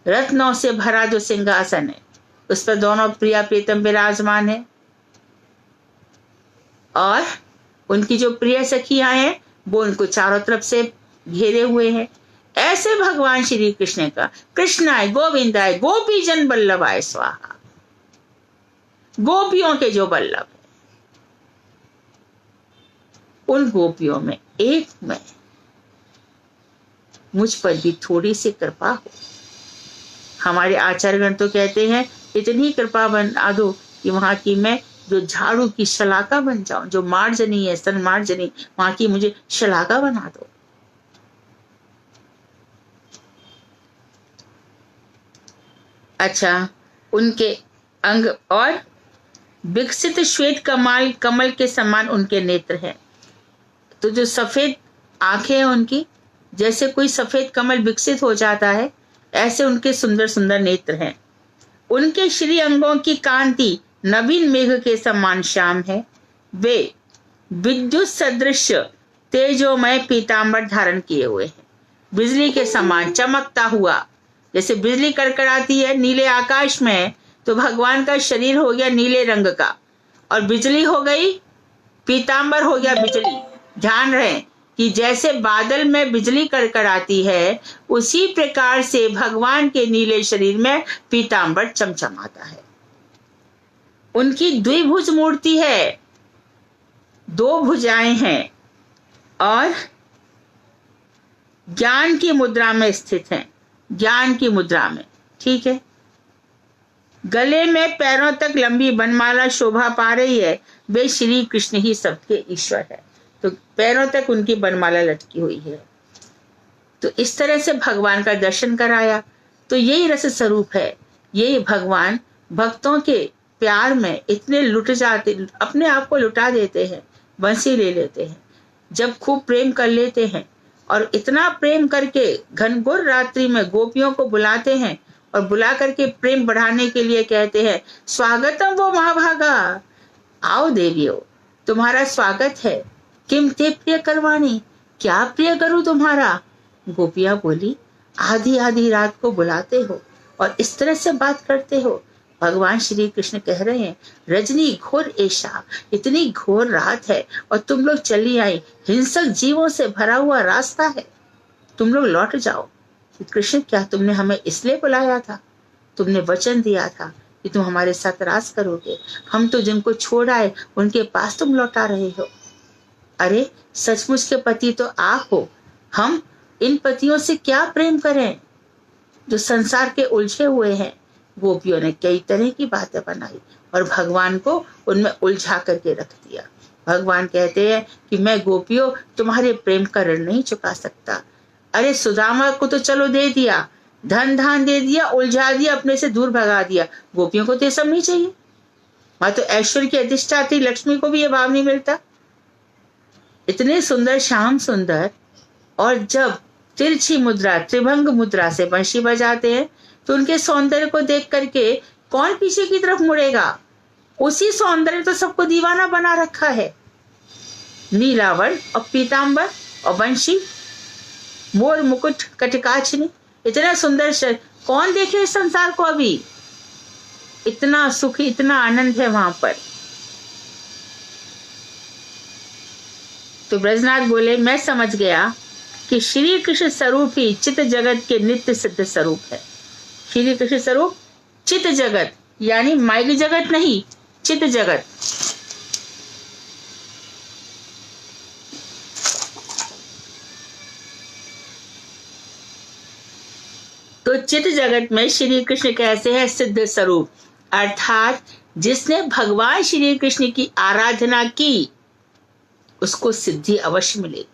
रत्नों से भरा जो सिंहासन है, उस पर दोनों प्रिया प्रीतम विराजमान है। और उनकी जो प्रिय सखियां हैं वो उनको चारों तरफ से घेरे हुए हैं। ऐसे भगवान श्री कृष्ण का कृष्णाय गोविंदाय गोपी जन बल्लभाय स्वाहा। गोपियों के जो बल्लभ है, उन गोपियों में एक में मुझ पर भी थोड़ी सी कृपा हो। हमारे आचार्यगण तो कहते हैं इतनी कृपा बना दो कि वहां की मैं जो झाड़ू की शलाका बन जाऊं, जो मार्जनी है, स्तन मार्जनी, वहां की मुझे शलाका बना दो। अच्छा, उनके अंग और विकसित श्वेत कमल के समान उनके नेत्र हैं। तो जो सफेद आंखें हैं उनकी, जैसे कोई सफेद कमल विकसित हो जाता है, ऐसे उनके सुंदर सुंदर नेत्र हैं। उनके श्री अंगों की कांति नवीन मेघ के समान श्याम है। वे विद्युत सदृश तेजोमय पीतांबर धारण किए हुए हैं, बिजली के समान चमकता हुआ। जैसे बिजली कड़कड़ाती है नीले आकाश में, तो भगवान का शरीर हो गया नीले रंग का, और बिजली हो गई, पीतांबर हो गया बिजली। ध्यान रहे कि जैसे बादल में बिजली कड़कड़ाती है, उसी प्रकार से भगवान के नीले शरीर में पीतांबर चमचमाता है। उनकी द्विभुज मूर्ति है, 2 भुजाएं हैं और ज्ञान की मुद्रा में स्थित हैं, ज्ञान की मुद्रा में, ठीक है। गले में पैरों तक लंबी बनमाला शोभा पा रही है। वे श्री कृष्ण ही सबके ईश्वर है, तो पैरों तक उनकी बनमाला लटकी हुई है। तो इस तरह से भगवान का दर्शन कराया। तो यही रस स्वरूप है, यही भगवान भक्तों के प्यार में इतने लुट जाते, अपने आप को लुटा देते हैं, बंसी ले लेते हैं। जब खूब प्रेम कर लेते हैं और इतना प्रेम करके घनघोर रात्रि में गोपियों को बुलाते हैं और बुला करके प्रेम बढ़ाने के लिए कहते हैं, स्वागतम वो महाभागा, आओ देवियों, तुम्हारा स्वागत है। किम ते प्रिय करवाणी, क्या प्रिय करूं तुम्हारा। गोपियां बोली, आधी आधी रात को बुलाते हो और इस तरह से बात करते हो। भगवान श्री कृष्ण कह रहे हैं, रजनी घोर ऐशा, इतनी घोर रात है और तुम लोग चली आई, हिंसक जीवों से भरा हुआ रास्ता है, तुम लोग लौट जाओ। कृष्ण, क्या तुमने हमें इसलिए बुलाया था? तुमने वचन दिया था कि तुम हमारे साथ रास करोगे, हम तो जिनको छोड़ आए उनके पास तुम लौटा रहे हो। अरे सचमुच के पति तो आप हो, हम इन पतियों से क्या प्रेम करें जो संसार के उलझे हुए हैं। गोपियों ने कई तरह की बातें बनाई और भगवान को उनमें उलझा करके रख दिया। भगवान कहते हैं कि मैं गोपियों तुम्हारे प्रेम का ऋण नहीं चुका सकता। अरे सुदामा को तो चलो दे दिया, धन धान दे दिया, उलझा दिया, अपने से दूर भगा दिया, गोपियों को तो ये सब नहीं चाहिए। वहां तो ऐश्वर्य की अधिष्ठात्री लक्ष्मी को भी ये भाव नहीं मिलता। इतने सुंदर श्याम सुंदर, और जब तिरछी मुद्रा त्रिभंग मुद्रा से बंशी बजाते हैं तो उनके सौंदर्य को देख करके कौन पीछे की तरफ मुड़ेगा। उसी सौंदर्य तो सबको दीवाना बना रखा है। नीलावर्ण और पीतांबर और बंशी, मोर मुकुट कटिकाचनी, इतना सुंदर शरीर कौन देखे इस संसार को। अभी इतना सुख, इतना आनंद है वहां पर। तो ब्रजनाथ बोले, मैं समझ गया कि श्री कृष्ण स्वरूप ही चित्त जगत के नित्य सिद्ध स्वरूप है। श्री कृष्ण स्वरूप चित्त जगत, यानी माइक जगत नहीं, चित्त जगत। तो चित्त जगत में श्री कृष्ण कैसे है? सिद्ध स्वरूप, अर्थात जिसने भगवान श्री कृष्ण की आराधना की उसको सिद्धि अवश्य मिलेगी।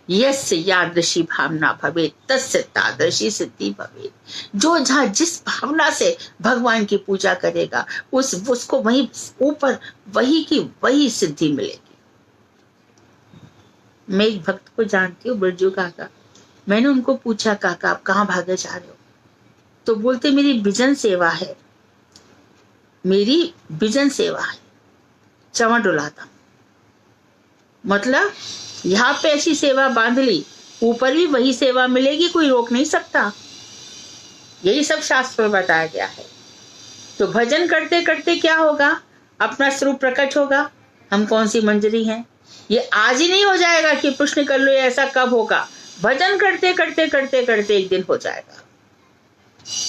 यस्य यादृशी भावना भवे तस्य तादृशी सिद्धि भवे। जो जहां जिस भावना से भगवान की पूजा करेगा उसको वही ऊपर वही की वही सिद्धि मिलेगी। मैं एक भक्त को जानती हूँ, बिरजू काका। मैंने उनको पूछा, काका आप कहाँ भागे जा रहे हो? तो बोलते, मेरी विजन सेवा है, मेरी विजन सेवा है, चवा डुलाता। मतलब यहाँ पे ऐसी सेवा बांध ली, ऊपर भी वही सेवा मिलेगी, कोई रोक नहीं सकता। यही सब शास्त्र में बताया गया है। तो भजन करते करते क्या होगा? अपना स्वरूप प्रकट होगा। हम कौन सी मंजरी हैं, ये आज ही नहीं हो जाएगा कि प्रश्न कर लो ऐसा कब होगा। भजन करते करते करते करते एक दिन हो जाएगा।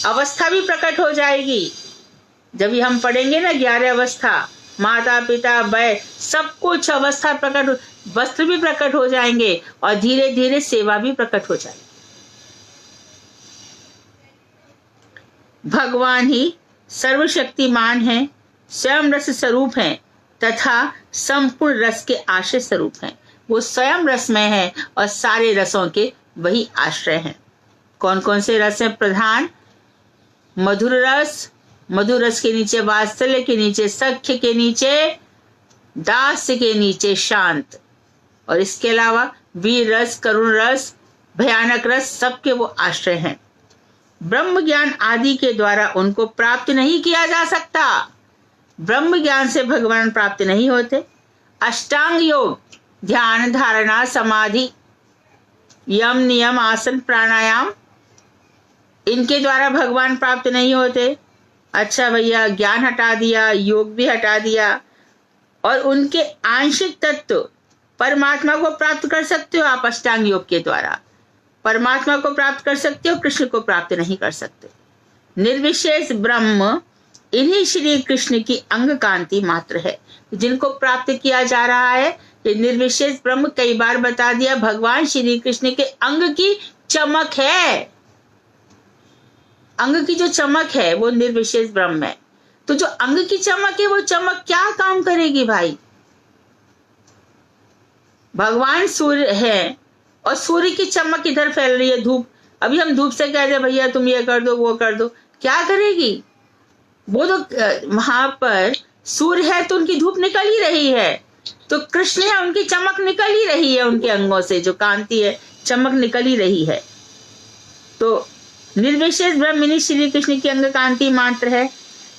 अवस्था भी प्रकट हो जाएगी। जब भी हम पढ़ेंगे ना 11 अवस्था, माता पिता भय, सब कुछ अवस्था प्रकट, वस्त्र भी प्रकट हो जाएंगे और धीरे धीरे सेवा भी प्रकट हो जाएगी। भगवान ही सर्वशक्तिमान हैं, स्वयं रस स्वरूप हैं तथा संपूर्ण रस के आश्रय स्वरूप हैं। वो स्वयं रस में है और सारे रसों के वही आश्रय हैं। कौन कौन से रस हैं? प्रधान मधुर रस, मधुर रस के नीचे वात्सल्य, के नीचे सख्य, के नीचे दास्य, के नीचे शांत, और इसके अलावा वीर रस, करुण रस, भयानक रस, सबके वो आश्रय हैं। ब्रह्म ज्ञान आदि के द्वारा उनको प्राप्त नहीं किया जा सकता। ब्रह्म ज्ञान से भगवान प्राप्त नहीं होते। अष्टांग योग, ध्यान, धारणा, समाधि, यम, नियम, आसन, प्राणायाम, इनके द्वारा भगवान प्राप्त नहीं होते। अच्छा भैया, ज्ञान हटा दिया, योग भी हटा दिया, और उनके आंशिक तत्व परमात्मा को प्राप्त कर सकते हो आप अष्टांग योग के द्वारा। परमात्मा को प्राप्त कर सकते हो, कृष्ण को प्राप्त नहीं कर सकते। निर्विशेष ब्रह्म इन्हीं श्री कृष्ण की अंग कांति मात्र है जिनको प्राप्त किया जा रहा है। ये निर्विशेष ब्रह्म कई बार बता दिया, भगवान श्री कृष्ण के अंग की चमक है। अंग की जो चमक है वो निर्विशेष ब्रह्म है। तो जो अंग की चमक है वो चमक क्या काम करेगी भाई? भगवान सूर्य है और सूर्य की चमक इधर फैल रही है, धूप। अभी हम धूप से कह दे भैया तुम ये कर दो वो कर दो, क्या करेगी वो? तो वहां पर सूर्य है तो उनकी धूप निकल ही रही है, तो कृष्ण है उनकी चमक निकल ही रही है, उनके अंगों से जो कांति है चमक निकल ही रही है। तो निर्विशेष ब्रह्मिनी श्री कृष्ण की अंग कांति मात्र है।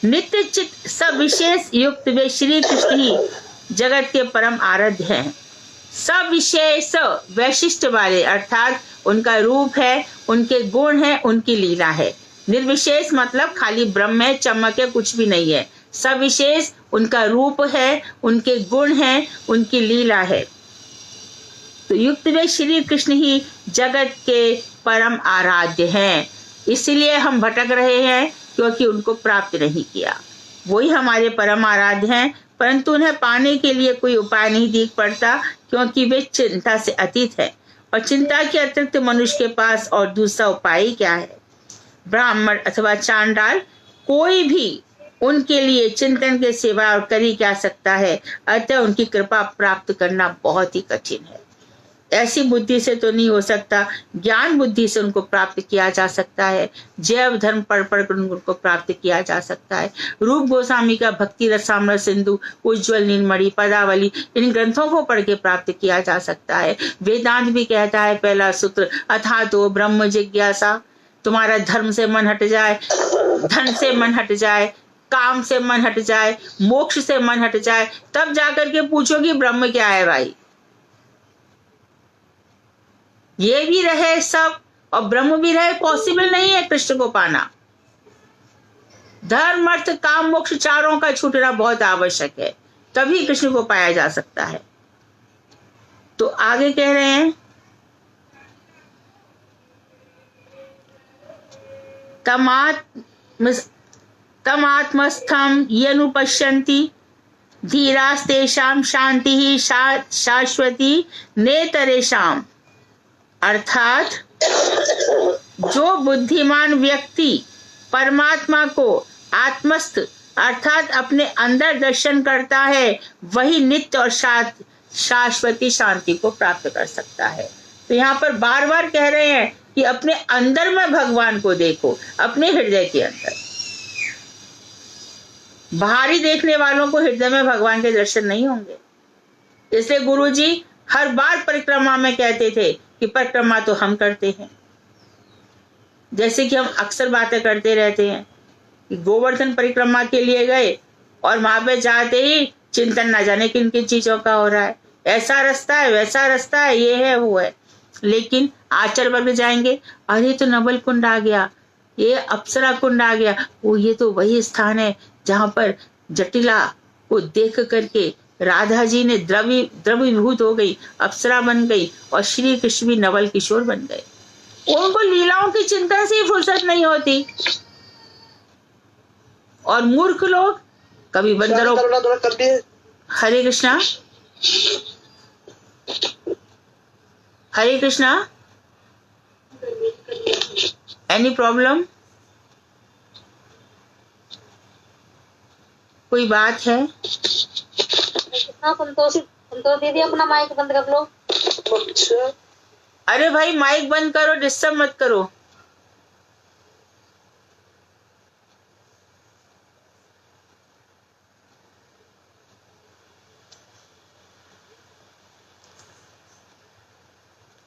नित्य चित्त सविशेष युक्त वे श्री कृष्ण ही जगत के परम आराध्य हैं। सविशेष वैशिष्ट वाले, अर्थात उनका रूप है, उनके गुण है, उनकी लीला है। निर्विशेष मतलब खाली ब्रह्म है, चमक है, कुछ भी नहीं है। सविशेष उनका रूप है, उनके गुण है, उनकी लीला है। तो युक्त वे श्री कृष्ण ही जगत के परम आराध्य हैं। इसलिए हम भटक रहे हैं क्योंकि उनको प्राप्त नहीं किया। वही हमारे परम आराध्य हैं, परंतु उन्हें पाने के लिए कोई उपाय नहीं दिख पड़ता क्योंकि वे चिंता से अतीत है, और चिंता के अतिरिक्त मनुष्य के पास और दूसरा उपाय क्या है? ब्राह्मण अथवा चांडाल कोई भी उनके लिए चिंतन के सिवा और कर ही क्या सकता है। अतः उनकी कृपा प्राप्त करना बहुत ही कठिन है। ऐसी बुद्धि से तो नहीं हो सकता, ज्ञान बुद्धि से उनको प्राप्त किया जा सकता है। जैव धर्म पढ़ कर उनको प्राप्त किया जा सकता है। रूप गोस्वामी का भक्ति रसामृत सिंधु, उज्ज्वल नीलमणि, पदावली, इन ग्रंथों को पढ़ के प्राप्त किया जा सकता है। वेदांत भी कहता है पहला सूत्र, अथा तो ब्रह्म जिज्ञासा। तुम्हारा धर्म से मन हट जाए, धन से मन हट जाए, काम से मन हट जाए, मोक्ष से मन हट जाए, तब जाकर के पूछोगी ब्रह्म क्या है भाई। ये भी रहे सब और ब्रह्म भी रहे, पॉसिबल नहीं है कृष्ण को पाना। धर्म अर्थ काम मोक्ष चारों का छूटना बहुत आवश्यक है, तभी कृष्ण को पाया जा सकता है। तो आगे कह रहे हैं, तमात्मस्थम यनुपश्यन्ति धीरास्तेषां शांति ही शाश्वती नेतरेषाम। अर्थात जो बुद्धिमान व्यक्ति परमात्मा को आत्मस्थ अर्थात अपने अंदर दर्शन करता है, वही नित्य और शाश्वती शांति को प्राप्त कर सकता है। तो यहाँ पर बार बार कह रहे हैं कि अपने अंदर में भगवान को देखो, अपने हृदय के अंदर। बाहरी देखने वालों को हृदय में भगवान के दर्शन नहीं होंगे। इसलिए गुरुजी हर बार परिक्रमा में कहते थे कि परिक्रमा तो हम करते हैं। जैसे कि हम अक्सर बातें करते रहते हैं कि गोवर्धन परिक्रमा के लिए गए और वहां पे जाते ही चिंतन ना जाने किन किन चीजों का हो रहा है, ऐसा रास्ता है, वैसा रास्ता है, ये है वो है। लेकिन आचार्य वर्ग जाएंगे, अरे तो नवल कुंड आ गया, ये अप्सरा कुंड आ गया, वो ये तो वही स्थान है जहां पर जटिला को देख करके राधा जी ने द्रवीभूत हो गई, अप्सरा बन गई, और श्री कृष्ण भी नवल किशोर बन गए। उनको लीलाओं की चिंतन से ही फुर्सत नहीं होती। और मूर्ख लोग कभी बंदरों। हरे कृष्णा, हरे कृष्णा। Any problem? कोई बात है? संतोषी दीदी अपना माइक बंद कर लो। अच्छा, अरे भाई माइक बंद करो, डिस्टर्ब मत करो।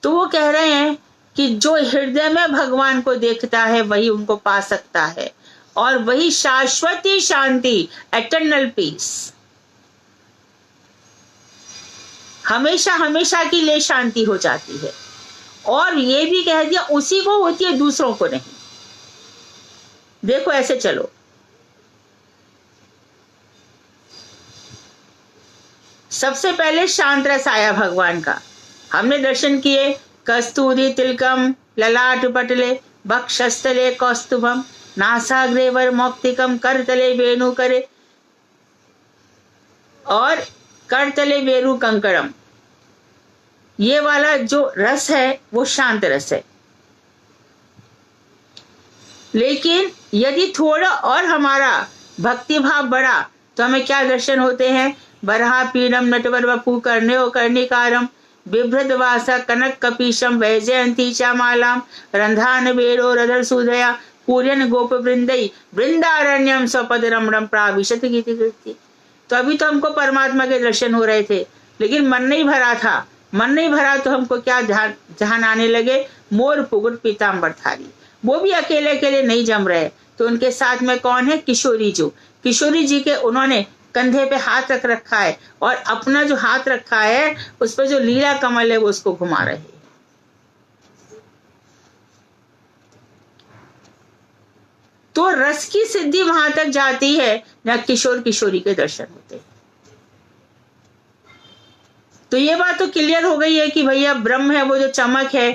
तो वो कह रहे हैं कि जो हृदय में भगवान को देखता है वही उनको पा सकता है, और वही शाश्वती शांति, एटर्नल पीस, हमेशा हमेशा के लिए शांति हो जाती है। और ये भी कह दिया उसी को होती है, दूसरों को नहीं। देखो ऐसे चलो, सबसे पहले शांत रस आया भगवान का, हमने दर्शन किए। कस्तूरी तिलकम ललाट पटले बक्षस्थले कौस्तुभम नासाग्रे वर मौक्तिकम करतले वेणु करे और करतले वेरु कंकड़म। ये वाला जो रस है वो शांत रस है। लेकिन यदि थोड़ा और हमारा भक्ति भाव बढ़ा तो हमें क्या दर्शन होते हैं? बरहा पीड़म नटवर वपु कर्ण्यो कर्णिकारम बिभ्रद वासा कनक कपीशम वैजयंती चामालाम रंधान वेरो रधर सुधया पूर्यन गोप वृंदई वृंदारण्यम स्वपद रमणम प्राविशत गीति कृति। तो अभी तो हमको परमात्मा के दर्शन हो रहे थे, लेकिन मन नहीं भरा था। मन नहीं भरा तो हमको क्या ध्यान आने लगे? मोर पुगुट पीताम्बरधारी। वो भी अकेले अकेले नहीं जम रहे, तो उनके साथ में कौन है? किशोरी जी। किशोरी जी के उन्होंने कंधे पे हाथ रख रखा है, और अपना जो हाथ रखा है उस पर जो लीला कमल है वो उसको घुमा रहे हैं। तो रस की सिद्धि वहां तक जाती है जहां किशोर किशोरी के दर्शन होते हैं। तो ये बात तो क्लियर हो गई है कि भैया ब्रह्म है, वो जो चमक है,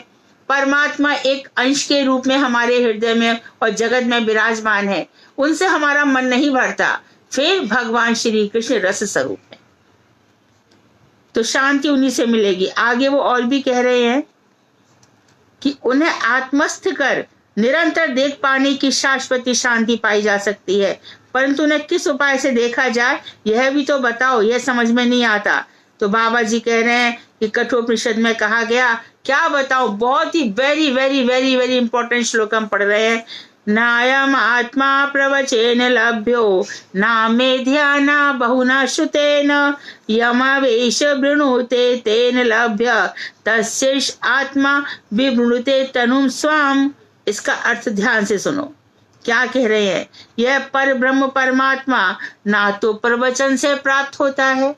परमात्मा एक अंश के रूप में हमारे हृदय में और जगत में विराजमान है। उनसे हमारा मन नहीं भरता, फिर भगवान श्री कृष्ण रस स्वरूप है, तो शांति उन्हीं से मिलेगी। आगे वो और भी कह रहे हैं कि उन्हें आत्मस्थ कर निरंतर देख पाने की शाश्वती शांति पाई जा सकती है, परंतु उन्हें किस उपाय से देखा जाए यह भी तो बताओ, यह समझ में नहीं आता। तो बाबा जी कह रहे हैं कि कठोपनिषद में कहा गया, क्या बताओ, बहुत ही very very very very important श्लोक हम पढ़ रहे हैं। नायम आत्मा प्रवचेन लभ्यो ना मेध्याना बहुना श्रुतेन यमावेश वृणुते तेन लभ्य तस्यैष आत्मा विवृणुते तनुम स्वाम। इसका अर्थ ध्यान से सुनो, क्या कह रहे हैं? यह पर ब्रह्म परमात्मा ना तो प्रवचन से प्राप्त होता है,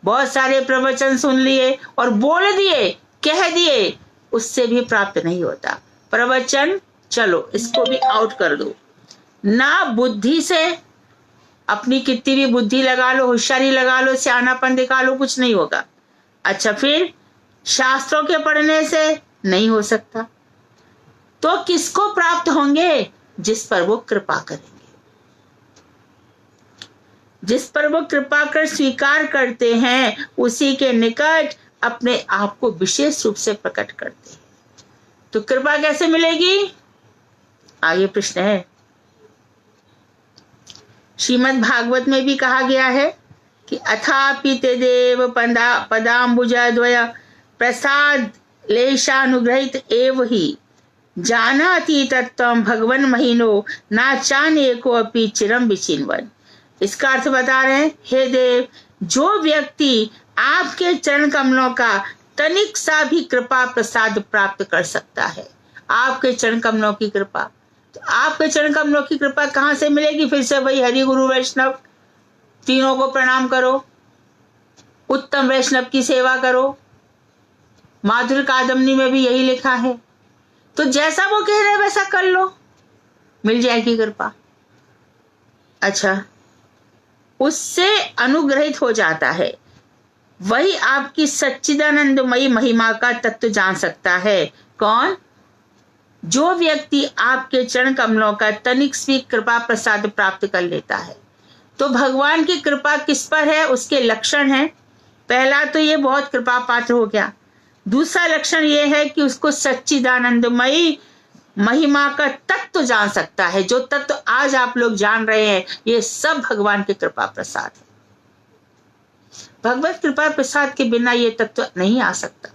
बहुत सारे प्रवचन सुन लिए और बोल दिए, कह दिए, उससे भी प्राप्त नहीं होता। प्रवचन चलो इसको भी आउट कर दो ना, बुद्धि से, अपनी कितनी भी बुद्धि लगा लो, होशियारी लगा लो, सियानापन दिखा लो, कुछ नहीं होगा। अच्छा, फिर शास्त्रों के पढ़ने से नहीं हो सकता, तो किसको प्राप्त होंगे? जिस पर वो कृपा करेंगे, जिस पर वो कृपा कर स्वीकार करते हैं, उसी के निकट अपने आप को विशेष रूप से प्रकट करते हैं। तो कृपा कैसे मिलेगी? आगे प्रश्न है। श्रीमद् भागवत में भी कहा गया है कि अथापि ते देव पदाम्बुजद्वय प्रसाद लेशानुग्रहित एव ही जानाति तत्त्वं भगवन महीनो ना चाने को अपि चिरम विचिन्वन। इसका अर्थ बता रहे हैं, हे देव, जो व्यक्ति आपके चरण कमलों का तनिक सा भी कृपा प्रसाद प्राप्त कर सकता है, आपके चरण कमलों की कृपा, तो आपके चरण कमलों की कृपा कहाँ से मिलेगी? फिर से वही हरि गुरु वैष्णव, तीनों को प्रणाम करो, उत्तम वैष्णव की सेवा करो। माधुर्य कादम्बनी में भी यही लिखा है। तो जैसा वो कह रहे हैं वैसा कर लो, मिल जाएगी कृपा। अच्छा, उससे अनुग्रहित हो जाता है, वही आपकी सच्चिदानंदमयी महिमा का तत्व जान सकता है। कौन? जो व्यक्ति आपके चरण कमलों का तनिक सी कृपा प्रसाद प्राप्त कर लेता है। तो भगवान की कृपा किस पर है? उसके लक्षण हैं। पहला तो ये बहुत कृपा पात्र हो गया। दूसरा लक्षण ये है कि उसको सच्चिदानंदमयी महिमा का तत्व जान सकता है। जो तत्व आज आप लोग जान रहे हैं, ये सब भगवान की कृपा प्रसाद है। भगवत कृपा प्रसाद के बिना ये तत्व नहीं आ सकता।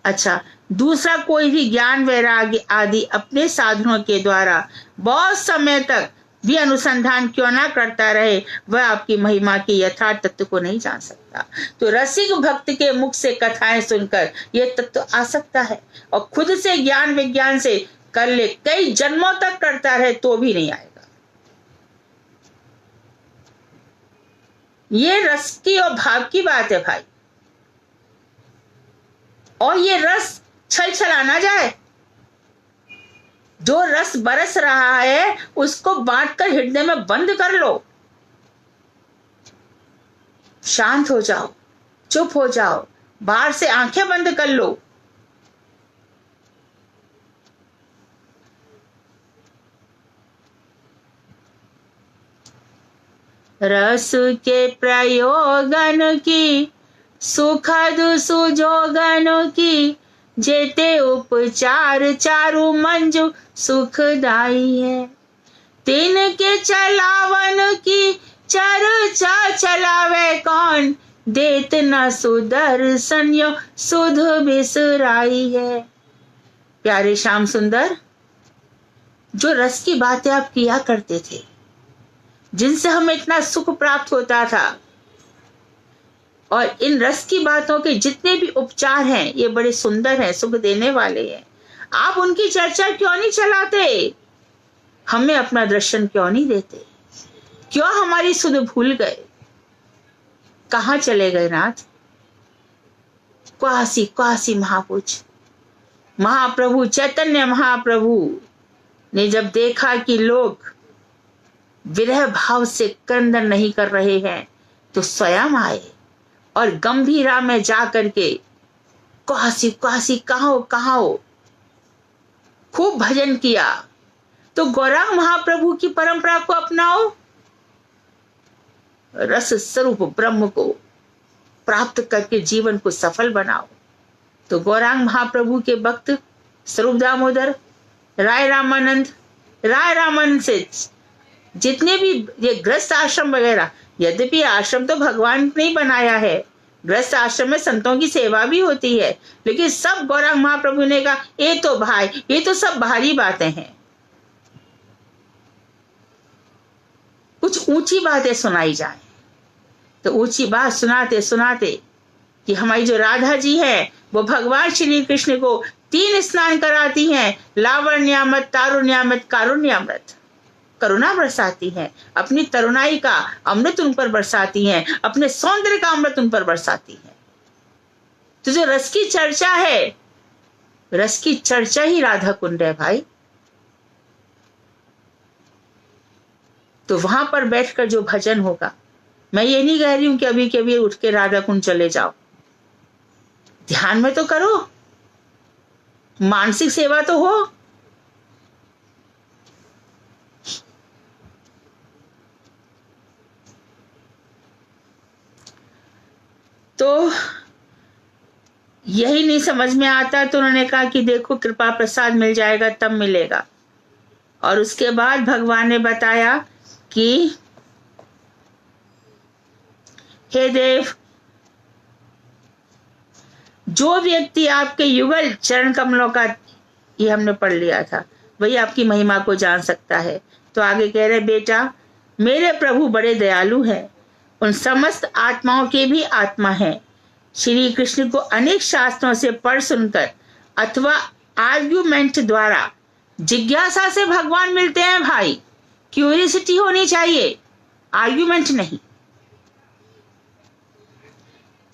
अच्छा, दूसरा, कोई भी ज्ञान वैराग्य आदि अपने साधनों के द्वारा बहुत समय तक भी अनुसंधान क्यों ना करता रहे, वह आपकी महिमा के यथार्थ तत्व को नहीं जान सकता। तो रसिक भक्त के मुख से कथाएं सुनकर यह तत्व आ सकता है, और खुद से ज्ञान विज्ञान से कर ले, कई जन्मों तक करता रहे तो भी नहीं आएगा। ये रस की और भाव की बात है भाई, और ये रस छल छला ना जाए। जो रस बरस रहा है उसको बांटकर हृदय में बंद कर लो, शांत हो जाओ, चुप हो जाओ, बाहर से आंखें बंद कर लो। रस के प्रयोगन की, सुखद सुजोगन की, जेते उपचार चारु मंजु सुखदाई है। तिनके चलावन की चर्चा चलावे कौन, देत न सुदर्शन यो सुध बिसराई है। प्यारे श्याम सुंदर, जो रस की बातें आप किया करते थे, जिनसे हमें इतना सुख प्राप्त होता था, और इन रस की बातों के जितने भी उपचार हैं ये बड़े सुंदर हैं, सुख देने वाले हैं। आप उनकी चर्चा क्यों नहीं चलाते? हमें अपना दर्शन क्यों नहीं देते? क्यों हमारी सुध भूल गए? कहाँ चले गए नाथ? काशी काशी महाप्रभु चैतन्य महाप्रभु ने जब देखा कि लोग विरह भाव से क्रंदन नहीं कर रहे हैं, तो स्वयं आए और गंभीरा में जा करके काशी काशी कहाँ हो खूब भजन किया। तो गौरांग महाप्रभु की परंपरा को अपनाओ, रस स्वरूप ब्रह्म को प्राप्त करके जीवन को सफल बनाओ। तो गौरांग महाप्रभु के भक्त स्वरूप दामोदर, राय रामानंद से जितने भी ये गृहस्थ आश्रम वगैरह, यद्यपि आश्रम तो भगवान ने ही बनाया है, गृहस्थ आश्रम में संतों की सेवा भी होती है, लेकिन सब गौरांग महाप्रभु ने कहा ये तो भाई, ये तो सब बाहरी बातें हैं। कुछ ऊंची बातें सुनाई जाए। तो ऊंची बात सुनाते सुनाते कि हमारी जो राधा जी है वो भगवान श्री कृष्ण को 3 स्नान कराती हैं, लावण्यामृत, तारुण्यामृत, कारुण्यामृत, करुणा बरसाती हैं, अपनी तरुणाई का अमृत उन पर बरसाती हैं, अपने सौंदर्य का अमृत उन पर बरसाती हैं। तो जो रस की चर्चा है, रस की चर्चा ही राधा कुंड है भाई। तो वहां पर बैठकर जो भजन होगा, मैं ये नहीं कह रही हूं कि अभी के अभी उठ के राधा कुंड चले जाओ, ध्यान में तो करो, मानसिक सेवा तो हो। तो यही नहीं समझ में आता, तो उन्होंने कहा कि देखो कृपा प्रसाद मिल जाएगा तब मिलेगा। और उसके बाद भगवान ने बताया कि हे देव, जो व्यक्ति आपके युगल चरण कमलों का, ये हमने पढ़ लिया था, वही आपकी महिमा को जान सकता है। तो आगे कह रहे, बेटा मेरे प्रभु बड़े दयालु हैं, उन समस्त आत्माओं के भी आत्मा है। श्री कृष्ण को अनेक शास्त्रों से पढ़ सुनकर अथवा आर्ग्यूमेंट द्वारा जिज्ञासा से भगवान मिलते हैं भाई। क्यूरियोसिटी होनी चाहिए, आर्ग्यूमेंट नहीं।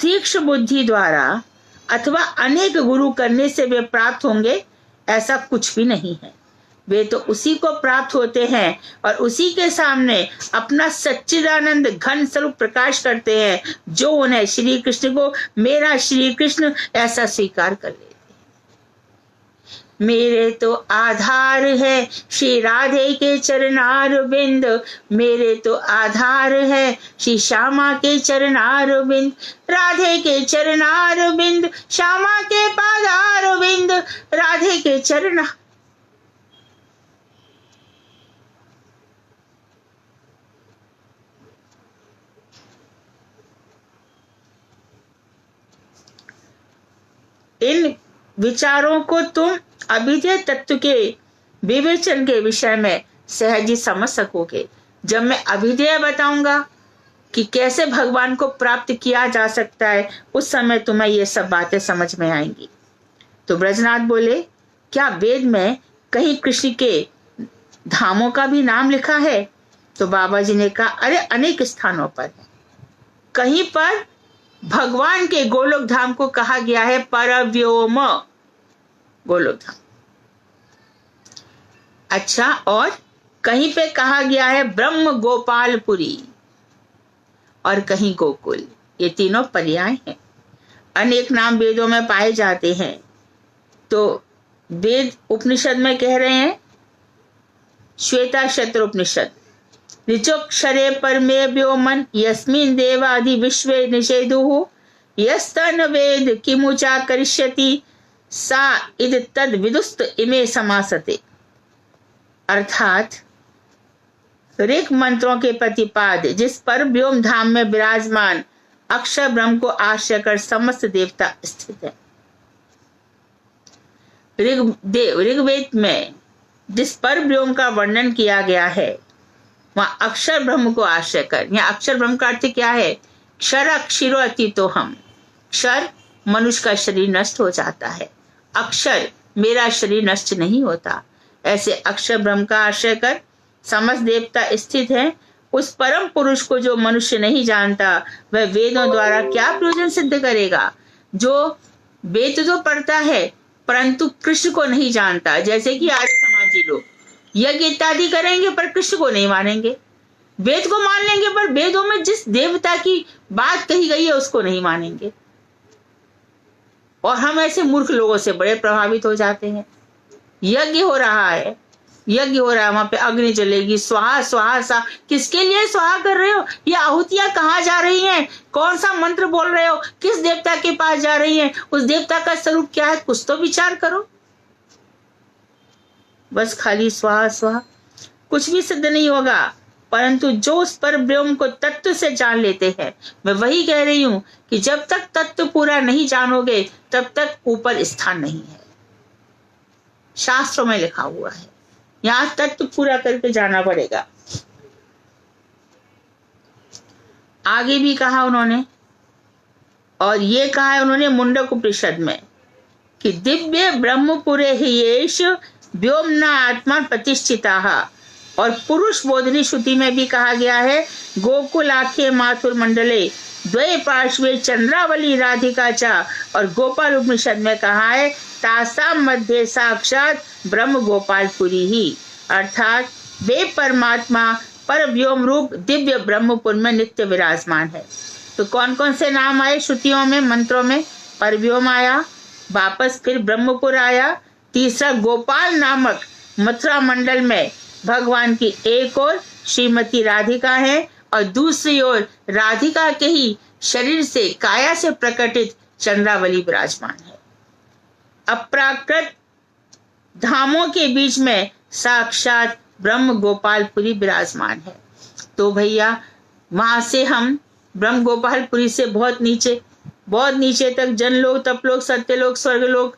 तीक्ष्ण बुद्धि द्वारा अथवा अनेक गुरु करने से वे प्राप्त होंगे, ऐसा कुछ भी नहीं है। वे तो उसी को प्राप्त होते हैं और उसी के सामने अपना सच्चिदानंद घन स्वरूप प्रकाश करते हैं, जो उन्हें श्री कृष्ण को मेरा श्री कृष्ण ऐसा स्वीकार कर लेते हैं। मेरे तो आधार है श्री राधे के चरणार बिंद, मेरे तो आधार है श्री श्यामा के चरणार बिंद, राधे के चरणार बिंद, श्यामा के पादार बिंद, राधे के चरण। इन विचारों को तुम अभिधेय तत्व के विवेचन के विषय में सहज ही समझ सकोगे। जब मैं अभिधेय बताऊंगा कि कैसे भगवान को प्राप्त किया जा सकता है, उस समय तुम्हें ये सब बातें समझ में आएंगी। तो ब्रजनाथ बोले, क्या वेद में कहीं कृष्ण के धामों का भी नाम लिखा है? तो बाबा जी ने कहा, अरे अनेक स्थानों पर है। कहीं पर भगवान के गोलोक धाम को कहा गया है परव्योम गोलोक धाम। अच्छा, और कहीं पे कहा गया है ब्रह्म गोपालपुरी, और कहीं गोकुल। ये तीनों पर्याय हैं। अनेक नाम वेदों में पाए जाते हैं। तो वेद उपनिषद में कह रहे हैं, श्वेता शत्र उपनिषद, ऋचोक्षरे परमे व्योमन यस्मिन् देवादि विश्वे निषेधुः यस्तन वेद किमुचा करिष्यति सा इद तद विदुस्त इमे समासते। अर्थात ऋक मंत्रों के प्रतिपाद जिस पर व्योम धाम में विराजमान अक्षर ब्रह्म को आश्रय कर समस्त देवता स्थित है। ऋग्वेद में जिस पर व्योम का वर्णन किया गया है, वहां अक्षर ब्रह्म को आश्रय कर। यहाँ अक्षर ब्रह्म का अर्थ क्या है? क्षर अक्षिरो अतीतो हम। क्षर मनुष्य का शरीर नष्ट हो जाता है, अक्षर मेरा शरीर नष्ट नहीं होता। ऐसे अक्षर ब्रह्म का आश्रय कर समस्त देवता स्थित है। उस परम पुरुष को जो मनुष्य नहीं जानता, वह वेदों द्वारा क्या प्रयोजन सिद्ध करेगा? जो वेद तो पढ़ता है परंतु कृष्ण को नहीं जानता, जैसे कि आर्य समाजी लोग यज्ञ इत्यादि करेंगे पर कृष्ण को नहीं मानेंगे, वेद को मान लेंगे पर वेदों में जिस देवता की बात कही गई है उसको नहीं मानेंगे। और हम ऐसे मूर्ख लोगों से बड़े प्रभावित हो जाते हैं। यज्ञ हो रहा है, वहां पे अग्नि जलेगी, स्वाहा स्वाहा सा। किसके लिए स्वाहा कर रहे हो? ये आहुतियां कहाँ जा रही हैं? कौन सा मंत्र बोल रहे हो? किस देवता के पास जा रही हैं? उस देवता का स्वरूप क्या है? कुछ तो विचार करो। बस खाली स्वाहा स्वाहा, कुछ भी सिद्ध नहीं होगा। परंतु जो उस पर ब्रह्म को तत्व से जान लेते हैं, मैं वही कह रही हूं कि जब तक तत्व पूरा नहीं जानोगे तब तक ऊपर स्थान नहीं है। शास्त्रों में लिखा हुआ है, यहां तत्व पूरा करके जाना पड़ेगा। आगे भी कहा उन्होंने, और ये कहा है उन्होंने मुंडक उपनिषद में कि दिव्य ब्रह्मपुरे ही येष व्योमना आत्मा प्रतिष्ठिता। और पुरुष बोधनी श्रुति में भी कहा गया है, गोकुल आखे माथुर मंडले द्वय पार्श्वे चंद्रावली राधिका चा। और गोपाल उपनिषद में कहा है तासाम मध्य साक्षात ब्रह्म गोपालपुरी ही। अर्थात वे परमात्मा पर व्योम रूप दिव्य ब्रह्मपुर में नित्य विराजमान है। तो कौन कौन से नाम आए श्रुतियों में, मंत्रों में? परव्योम आया, वापस फिर ब्रह्मपुर आया, तीसरा गोपाल नामक मथुरा मंडल में भगवान की एक ओर श्रीमती राधिका है और दूसरी ओर राधिका के ही शरीर से काया से प्रकटित चंद्रावली विराजमान है। अप्राकृत धामों के बीच में साक्षात ब्रह्म गोपालपुरी विराजमान है। तो भैया वहां से हम ब्रह्म गोपालपुरी से बहुत नीचे तक जनलोक, तपलोक, सत्यलोक, स्वर्गलोक,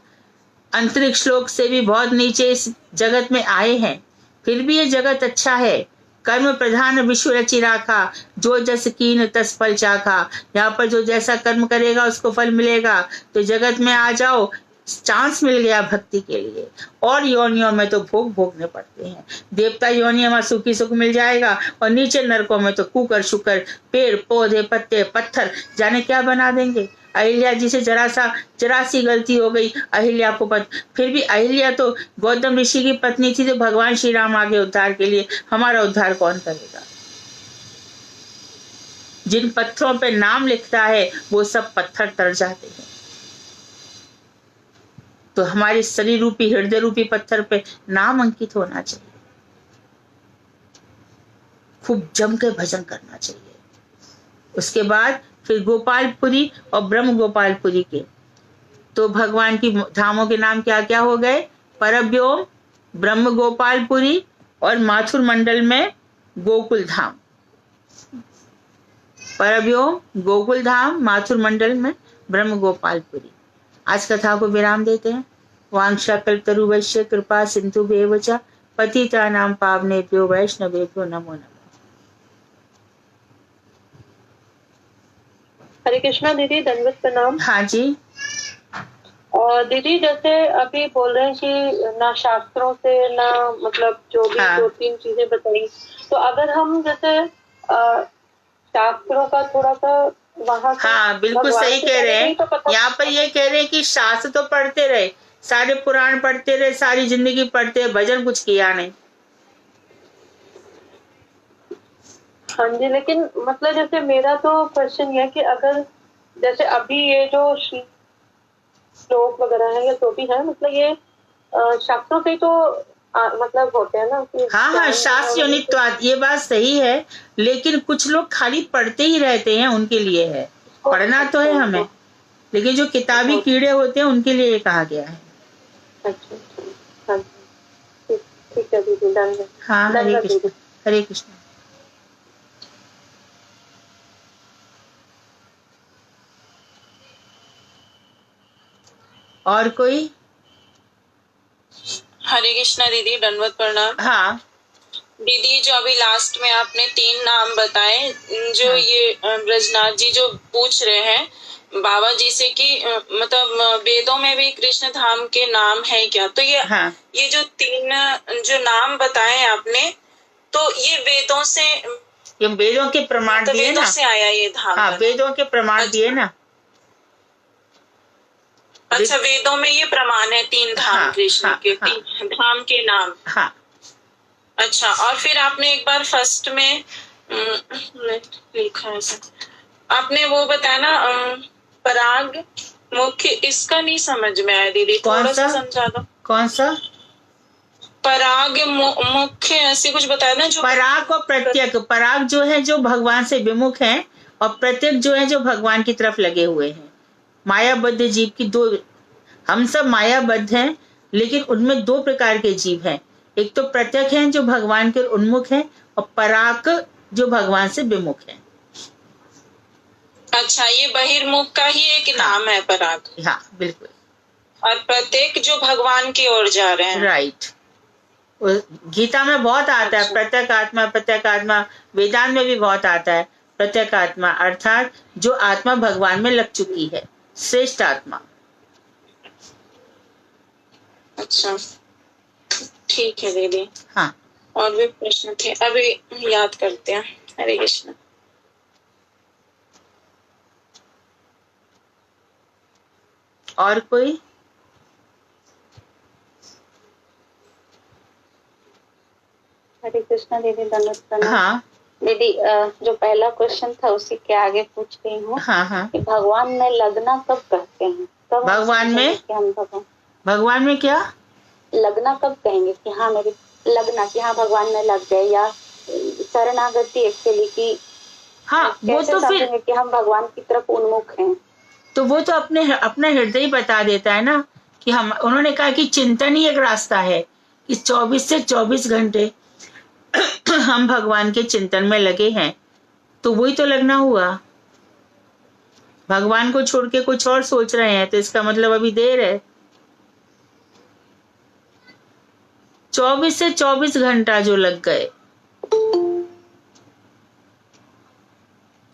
अंतरिक्ष लोक से भी बहुत नीचे इस जगत में आए हैं। फिर भी ये जगत अच्छा है। कर्म प्रधान विश्व रचि राखा, जो जस कीन तस फल चाखा। यहाँ पर जो जैसा कर्म करेगा उसको फल मिलेगा। तो जगत में आ जाओ, चांस मिल गया भक्ति के लिए। और योनियों में तो भोग भोगने पड़ते हैं। देवता योनियों में सुखी सुख मिल जाएगा, और नीचे नरकों में तो कुकर शुकर, पेड़ पौधे, पत्ते पत्थर जाने क्या बना देंगे। अहिल्या जी से जरा सी गलती हो गई, अहिल्या को फिर भी अहिल्या तो गौतम ऋषि की पत्नी थी, तो भगवान श्री राम आगे उद्धार के लिए। हमारा उद्धार कौन करेगा? जिन पत्थरों पे नाम लिखता है वो सब पत्थर तर जाते हैं। तो हमारे शरीर रूपी, हृदय रूपी पत्थर पे नाम अंकित होना चाहिए। खूब जम के भजन करना चाहिए। उसके बाद फिर गोपालपुरी और ब्रह्म गोपालपुरी के, तो भगवान की धामों के नाम क्या क्या हो गए? परव्योम, ब्रह्म गोपालपुरी और माथुर मंडल में गोकुल धाम। परव्योम, गोकुल धाम, माथुर मंडल में ब्रह्म गोपालपुरी। आज कथा को विराम देते हैं। वांछा कल्पतरुवश्य कृपा सिंधु बेवचा पतितानां पावनेभ्यो वैष्णवेभ्यो नमो नमः। हरे कृष्णा दीदी, दंडवत प्रणाम। हाँ जी। और दीदी जैसे अभी बोल रहे हैं कि ना शास्त्रों से ना मतलब जो भी हाँ। 2-3 चीजें बताई, तो अगर हम जैसे शास्त्रों का थोड़ा सा वहाँ से हाँ बिल्कुल भगवान सही से कह रहे पहले नहीं तो हैं। पता यहाँ पर ये कह रहे हैं कि शास्त्र तो पढ़ते रहे, सारे पुराण पढ़ते रहे, सारी जिंदगी पढ़ते रहे, भजन कुछ किया नहीं। हाँ जी, लेकिन मतलब जैसे मेरा तो क्वेश्चन ये है कि अगर जैसे अभी ये जो श्लोक वगैरह है या जो भी है, मतलब ये शास्त्रों से ही तो मतलब होते हैं ना कि हाँ हाँ, शास्त्र योनित्वाद, ये बात सही है, लेकिन कुछ लोग खाली पढ़ते ही रहते हैं, उनके लिए है। पढ़ना तो है हमें, लेकिन जो किताबी कीड़े होते हैं उनके लिए ये कहा गया है। अच्छा, हाँ जी, ठीक है दीदी, धन्यवाद। हाँ, हरे धन्यवाद कृष्ण, दीदी। हरे कृष्ण। और कोई? हरे कृष्णा दीदी, दंडवत प्रणाम। हाँ दीदी जो अभी लास्ट में आपने 3 नाम बताए, जो हाँ। ये ब्रजनाथ जी जो पूछ रहे हैं बाबा जी से कि मतलब वेदों में भी कृष्ण धाम के नाम है क्या, तो हाँ। ये जो 3 जो नाम बताए आपने, तो ये वेदों से, ये वेदों के प्रमाण तो दिए वेदों ना। से आया ये धाम हाँ, का नाम। वेदों के प्रमाण अच्छा। दिए ना। अच्छा, वेदों में ये प्रमाण है 3 धाम हाँ, कृष्ण हाँ, के, हाँ। 3 धाम के नाम। हाँ अच्छा, और फिर आपने एक बार फर्स्ट में लिखा है सर, आपने वो बताया ना पराग मुख्य, इसका नहीं समझ में आया दीदी, कौन थोड़ा सा सा? समझा दो। कौन सा? पराग मुख्य ऐसे कुछ बताया ना, जो पराग और प्रत्यक। पराग जो है जो भगवान से विमुख है, और प्रत्यक जो है जो भगवान की तरफ लगे हुए हैं। मायाबद्ध जीव की दो, हम सब मायाबद्ध हैं, लेकिन उनमें 2 प्रकार के जीव हैं। एक तो प्रत्यक हैं जो भगवान के उन्मुख हैं, और पराग जो भगवान से विमुख है। अच्छा, ये बहिर्मुख का ही एक हाँ। नाम है पराग, हाँ बिल्कुल और प्रत्येक जो भगवान की ओर जा रहे हैं। राइट। गीता में बहुत आता है अच्छा। प्रत्यक आत्मा, प्रत्यक आत्मा। वेदांत में भी बहुत आता है प्रत्यक आत्मा, अर्थात जो आत्मा भगवान में लग चुकी है, श्रेष्ठ आत्मा। अच्छा, ठीक है दीदी। हाँ। और भी प्रश्न थे, अभी याद करते हैं। हरे कृष्ण। और कोई? हरे कृष्णा दीदी, धन्यवाद प्रणाम। हाँ दीदी जो पहला क्वेश्चन था उसी के आगे पूछ रही हूँ हाँ हाँ। कि भगवान में लगना कब कहते हैं? कब हम भगवान में? समझेंगे कि हम भगवान में क्या लगना कब कहेंगे कि हाँ मेरी लगना, कि हाँ भगवान में लग गए, या शरणागति एक्चुअली की हाँ वो कैसे तो फिर समझेंगे कि हम भगवान की तरफ उन्मुख हैं? तो वो तो अपना हृदय ही बता देता है ना कि हम, उन्होंने कहा कि चिंतन ही एक रास्ता है कि 24 से 24 घंटे हम भगवान के चिंतन में लगे हैं, तो वही तो लगना हुआ। भगवान को छोड़ के कुछ और सोच रहे हैं, तो इसका मतलब अभी देर है। 24 से 24 घंटा जो लग गए।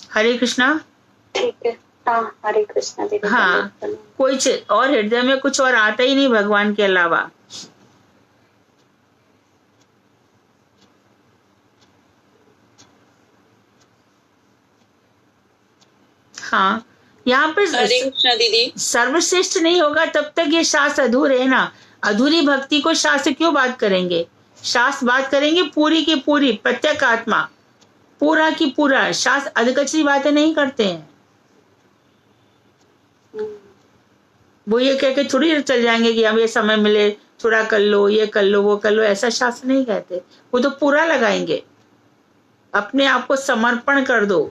हरे कृष्णा। ठीक है। हाँ, हरे कृष्णा दीदी। हाँ, कोई और हृदय में कुछ और आता ही नहीं भगवान के अलावा। हाँ, यहाँ पर हरे कृष्णा दीदी। सर्वश्रेष्ठ नहीं होगा तब तक ये शास्त्र अधूरे है ना। अधूरी भक्ति को शास्त्र क्यों बात करेंगे? शास्त्र बात करेंगे पूरी की पूरी, प्रत्येक आत्मा, पूरा की पूरा। शास्त्र अधकचरी बातें नहीं करते हैं। वो ये कह के थोड़ी चल जाएंगे कि अब ये समय मिले थोड़ा कर लो, ये कर लो, वो कर लो, ऐसा शास्त्र नहीं कहते। वो तो पूरा लगाएंगे। अपने आप को समर्पण कर दो,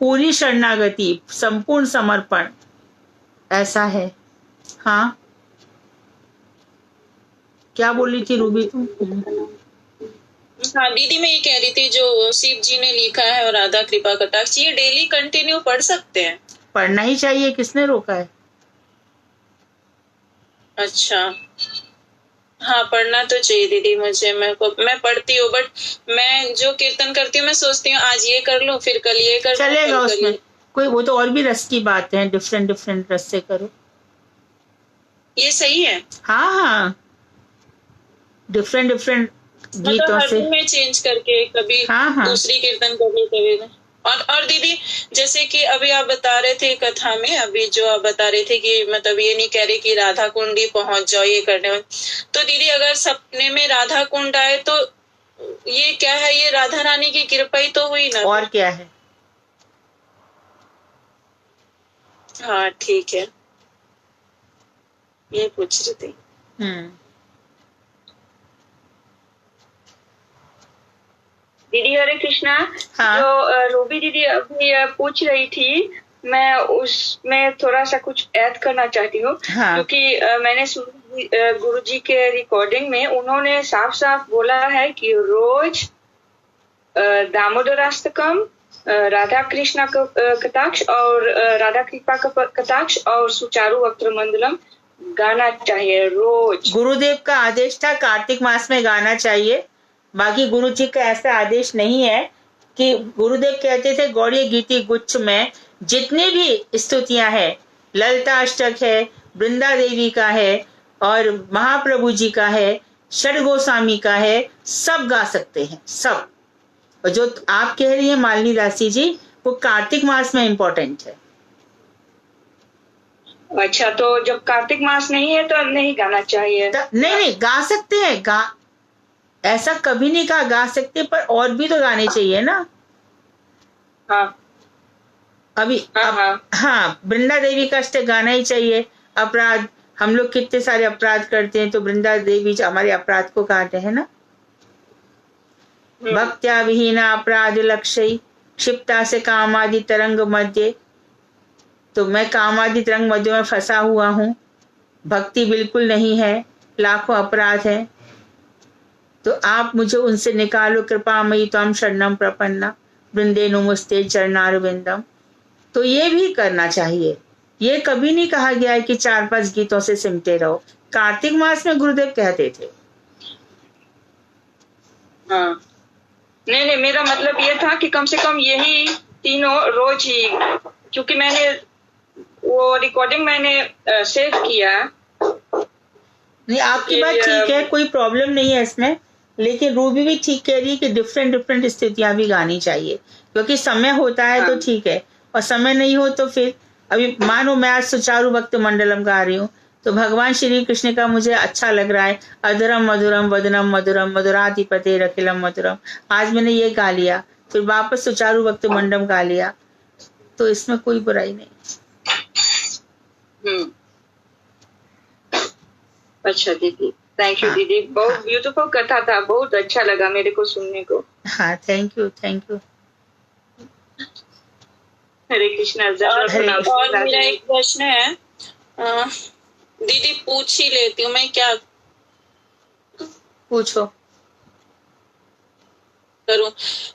पूरी शरणागति, संपूर्ण समर्पण, ऐसा है। हाँ, क्या बोल रही थी रूबी तुम? हाँ दीदी, मैं ये कह रही थी जो शिव जी ने लिखा है और राधा कृपा कटाक्ष, ये डेली कंटिन्यू पढ़ सकते हैं? पढ़ना ही चाहिए, किसने रोका है? अच्छा, हाँ, पढ़ना तो चाहिए दीदी मुझे, मैं पढ़ती हूँ, बट मैं जो कीर्तन करती हूँ मैं सोचती हूँ आज ये कर लूँ, फिर कल ये कर लूँ, चलेगा कल उसमें ये। कोई, वो तो और भी रस की बात है, डिफरेंट डिफरेंट रस से करो। ये सही है, हाँ हाँ, डिफरेंट डिफरेंट मतलब गीतों हर से। दिन में चेंज करके, कभी हाँ, हाँ। दूसरी कीर्तन कर ली, कभी। और दीदी जैसे कि अभी आप बता रहे थे कथा में, अभी जो आप बता रहे थे कि मतलब ये नहीं कह रहे कि राधा कुंड ही पहुंच जाओ ये करने में, तो दीदी अगर सपने में राधा कुंड आए तो ये क्या है, ये राधा रानी की कृपा ही तो हुई ना। और क्या है। हाँ ठीक है, ये पूछ रही थी। दीदी हरे कृष्णा। हाँ। जो रूबी दीदी अभी पूछ रही थी, मैं उसमें थोड़ा सा कुछ ऐड करना चाहती हूँ। हाँ। क्योंकि मैंने सुना गुरुजी के रिकॉर्डिंग में उन्होंने साफ साफ बोला है कि रोज दामोदराष्टकम, राधा कृष्णा कटाक्ष और राधा कृपा कटाक्ष और सुचारू वक्त्र मंडलम गाना चाहिए रोज। गुरुदेव का आदेश था कार्तिक मास में गाना चाहिए, बाकी गुरु जी का ऐसा आदेश नहीं है। कि गुरुदेव कहते थे गौड़ीय गीति गुच्छ में जितनी भी स्तुतियां हैं, ललिता अष्टक है, वृंदा देवी का है और महाप्रभु जी का है, षड गोस्वामी का है, सब गा सकते हैं सब। और जो आप कह रही हैं मालिनी दासी जी, वो कार्तिक मास में इम्पोर्टेंट है। अच्छा, तो जब कार्तिक मास नहीं है तो नहीं गाना चाहिए? नहीं गा सकते हैं, ऐसा कभी नहीं कहा गा सकते, पर और भी तो गाने चाहिए ना। हाँ अभी हाँ, वृंदा देवी का अष्टक गाना ही चाहिए। अपराध, हम लोग कितने सारे अपराध करते हैं, तो वृंदा देवी हमारे अपराध को काटे है ना। भक्त्या विहीना अपराध लक्ष्य क्षिप्ता से कामादि तरंग मध्य, तो मैं कामादि तरंग मध्य में फंसा हुआ हूँ, भक्ति बिल्कुल नहीं है, लाखों अपराध है, तो आप मुझे उनसे निकालो, कृपामयी त्वं शरणं प्रपन्ना वृंदे नमस्ते चरणारविंदम। तो ये भी करना चाहिए। ये कभी नहीं कहा गया है कि 4-5 गीतों से सिमटे रहो। कार्तिक मास में गुरुदेव कहते थे। हाँ, नहीं, मेरा मतलब ये था कि कम से कम यही तीनों रोज ही, क्योंकि मैंने वो रिकॉर्डिंग मैंने सेव किया। नहीं, आपकी बात ठीक है, कोई प्रॉब्लम नहीं है इसमें, लेकिन रूबी भी ठीक कह रही है कि डिफरेंट डिफरेंट स्थितियां भी गानी चाहिए, क्योंकि समय होता है तो ठीक है, और समय नहीं हो तो फिर अभी मानो मैं आज सुचारू वक्त मंडलम गा रही हूँ, तो भगवान श्री कृष्ण का मुझे अच्छा लग रहा है, अधरम मधुरम वदनम मधुरम मधुराधिपते रखिलम मधुरम, आज मैंने ये गा लिया, फिर वापस सुचारू वक्त मंडलम गा लिया, तो इसमें कोई बुराई नहीं। अच्छा दीदी, थैंक यू दीदी, बहुत ब्यूटीफुल कथा था, बहुत अच्छा लगा मेरे को सुनने को। हाँ, थैंक यू। हरे कृष्णा। और मेरा एक प्रश्न है, दीदी पूछ ही लेती हूँ मैं, क्या पूछो। करूं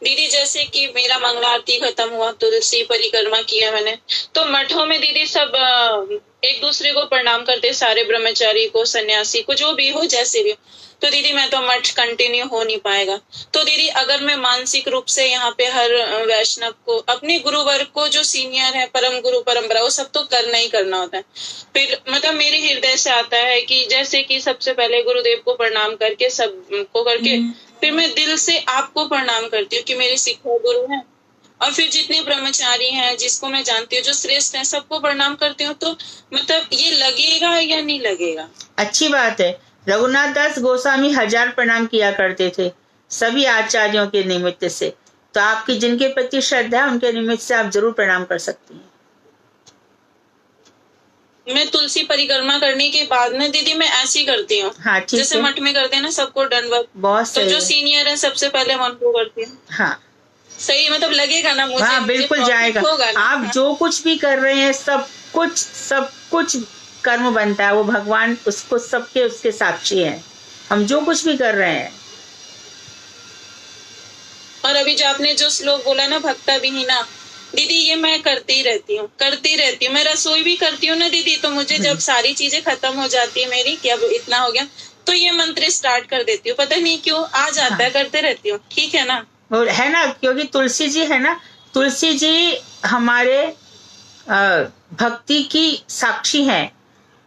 दीदी? जैसे कि मेरा मंगला आरती खत्म हुआ, तुलसी परिक्रमा किया मैंने, तो मठों में दीदी सब एक दूसरे को प्रणाम करते, सारे ब्रह्मचारी को, सन्यासी को, जो भी हो जैसे भी हो, तो दीदी मैं तो मठ कंटिन्यू हो नहीं पाएगा। तो दीदी अगर मैं मानसिक रूप से यहाँ पे हर वैष्णव को, अपने गुरुवर्ग को जो सीनियर है, परम गुरु परंपरा, वो सब तो करना ही करना होता है, फिर मतलब मेरे हृदय से आता है कि जैसे कि सबसे पहले गुरुदेव को प्रणाम करके, सबको करके, फिर मैं दिल से आपको प्रणाम करती हूँ कि मेरे सिखा गुरु हैं, और फिर जितने ब्रह्मचारी हैं जिसको मैं जानती हूँ जो श्रेष्ठ हैं, सबको प्रणाम करती हूँ। तो मतलब ये लगेगा या नहीं लगेगा? अच्छी बात है। रघुनाथ दास गोस्वामी 1000 प्रणाम किया करते थे सभी आचार्यों के निमित्त से, तो आपकी जिनके प्रति श्रद्धा है उनके निमित्त से आप जरूर प्रणाम कर सकती हैं। मैं तुलसी परिक्रमा करने के बाद में दीदी मैं ऐसी करती हूँ। हाँ, ठीक है। जैसे मठ में करते हैं ना, सबको दंडवत, बहुत सही। तो जो सीनियर है सबसे पहले मन को करती हूँ। हाँ सही, मतलब लगेगा ना मुझे? हाँ, बिल्कुल जाएगा। आप जो कुछ भी कर रहे हैं, सब कुछ कर्म बनता है, वो भगवान उसको सबके उसके साक्षी हैं। हम जो कुछ भी कर रहे हैं। और अभी जो आपने जो श्लोक बोला ना, भक्ता विहीना, दीदी ये मैं करती रहती हूँ। मैं रसोई भी करती हूँ ना दीदी, तो मुझे जब सारी चीजें खत्म हो जाती है मेरी, कि अब इतना हो गया, तो ये मंत्र स्टार्ट कर देती हूँ, पता नहीं क्यों आ जाता है, करते रहती हूँ, ठीक है ना। और है ना, क्योंकि तुलसी जी है ना, तुलसी जी हमारे भक्ति की साक्षी हैं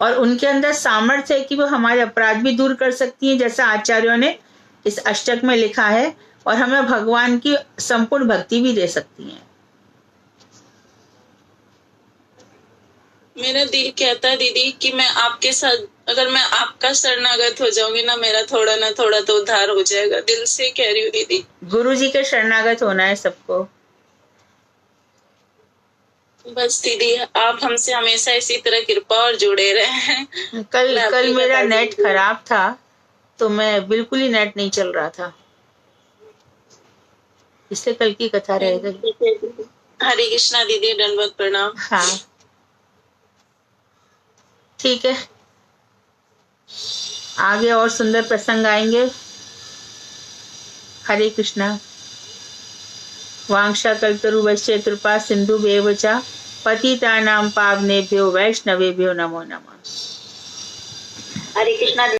और उनके अंदर सामर्थ्य है कि वो हमारे अपराध भी दूर कर सकती हैं, जैसा आचार्यों ने इस अष्टक में लिखा है, और हमें भगवान की संपूर्ण भक्ति भी दे सकती हैं। मेरा दिल कहता है दीदी कि मैं आपके साथ, अगर मैं आपका शरणागत हो जाऊंगी ना, मेरा थोड़ा ना थोड़ा तो उद्धार हो जाएगा। दिल से कह रही हूँ दीदी। गुरु जी के शरणागत होना है सबको। बस दीदी आप हमसे हमेशा इसी तरह कृपा और जुड़े रहे। कल मेरा नेट खराब था तो मैं बिल्कुल ही नेट नहीं चल रहा था, इसलिए कल की कथा रहेगा। हरे कृष्णा दीदी, दंडवत प्रणाम। हाँ ठीक है, आगे और सुंदर प्रसंग आएंगे। हरे कृष्णा। वांशा कल्पतरुभ्यश्च कृपा सिन्धुभ्येव च पतितानां पावनेभ्यो वैष्णवेभ्यो नमो नमः। हरे कृष्णा।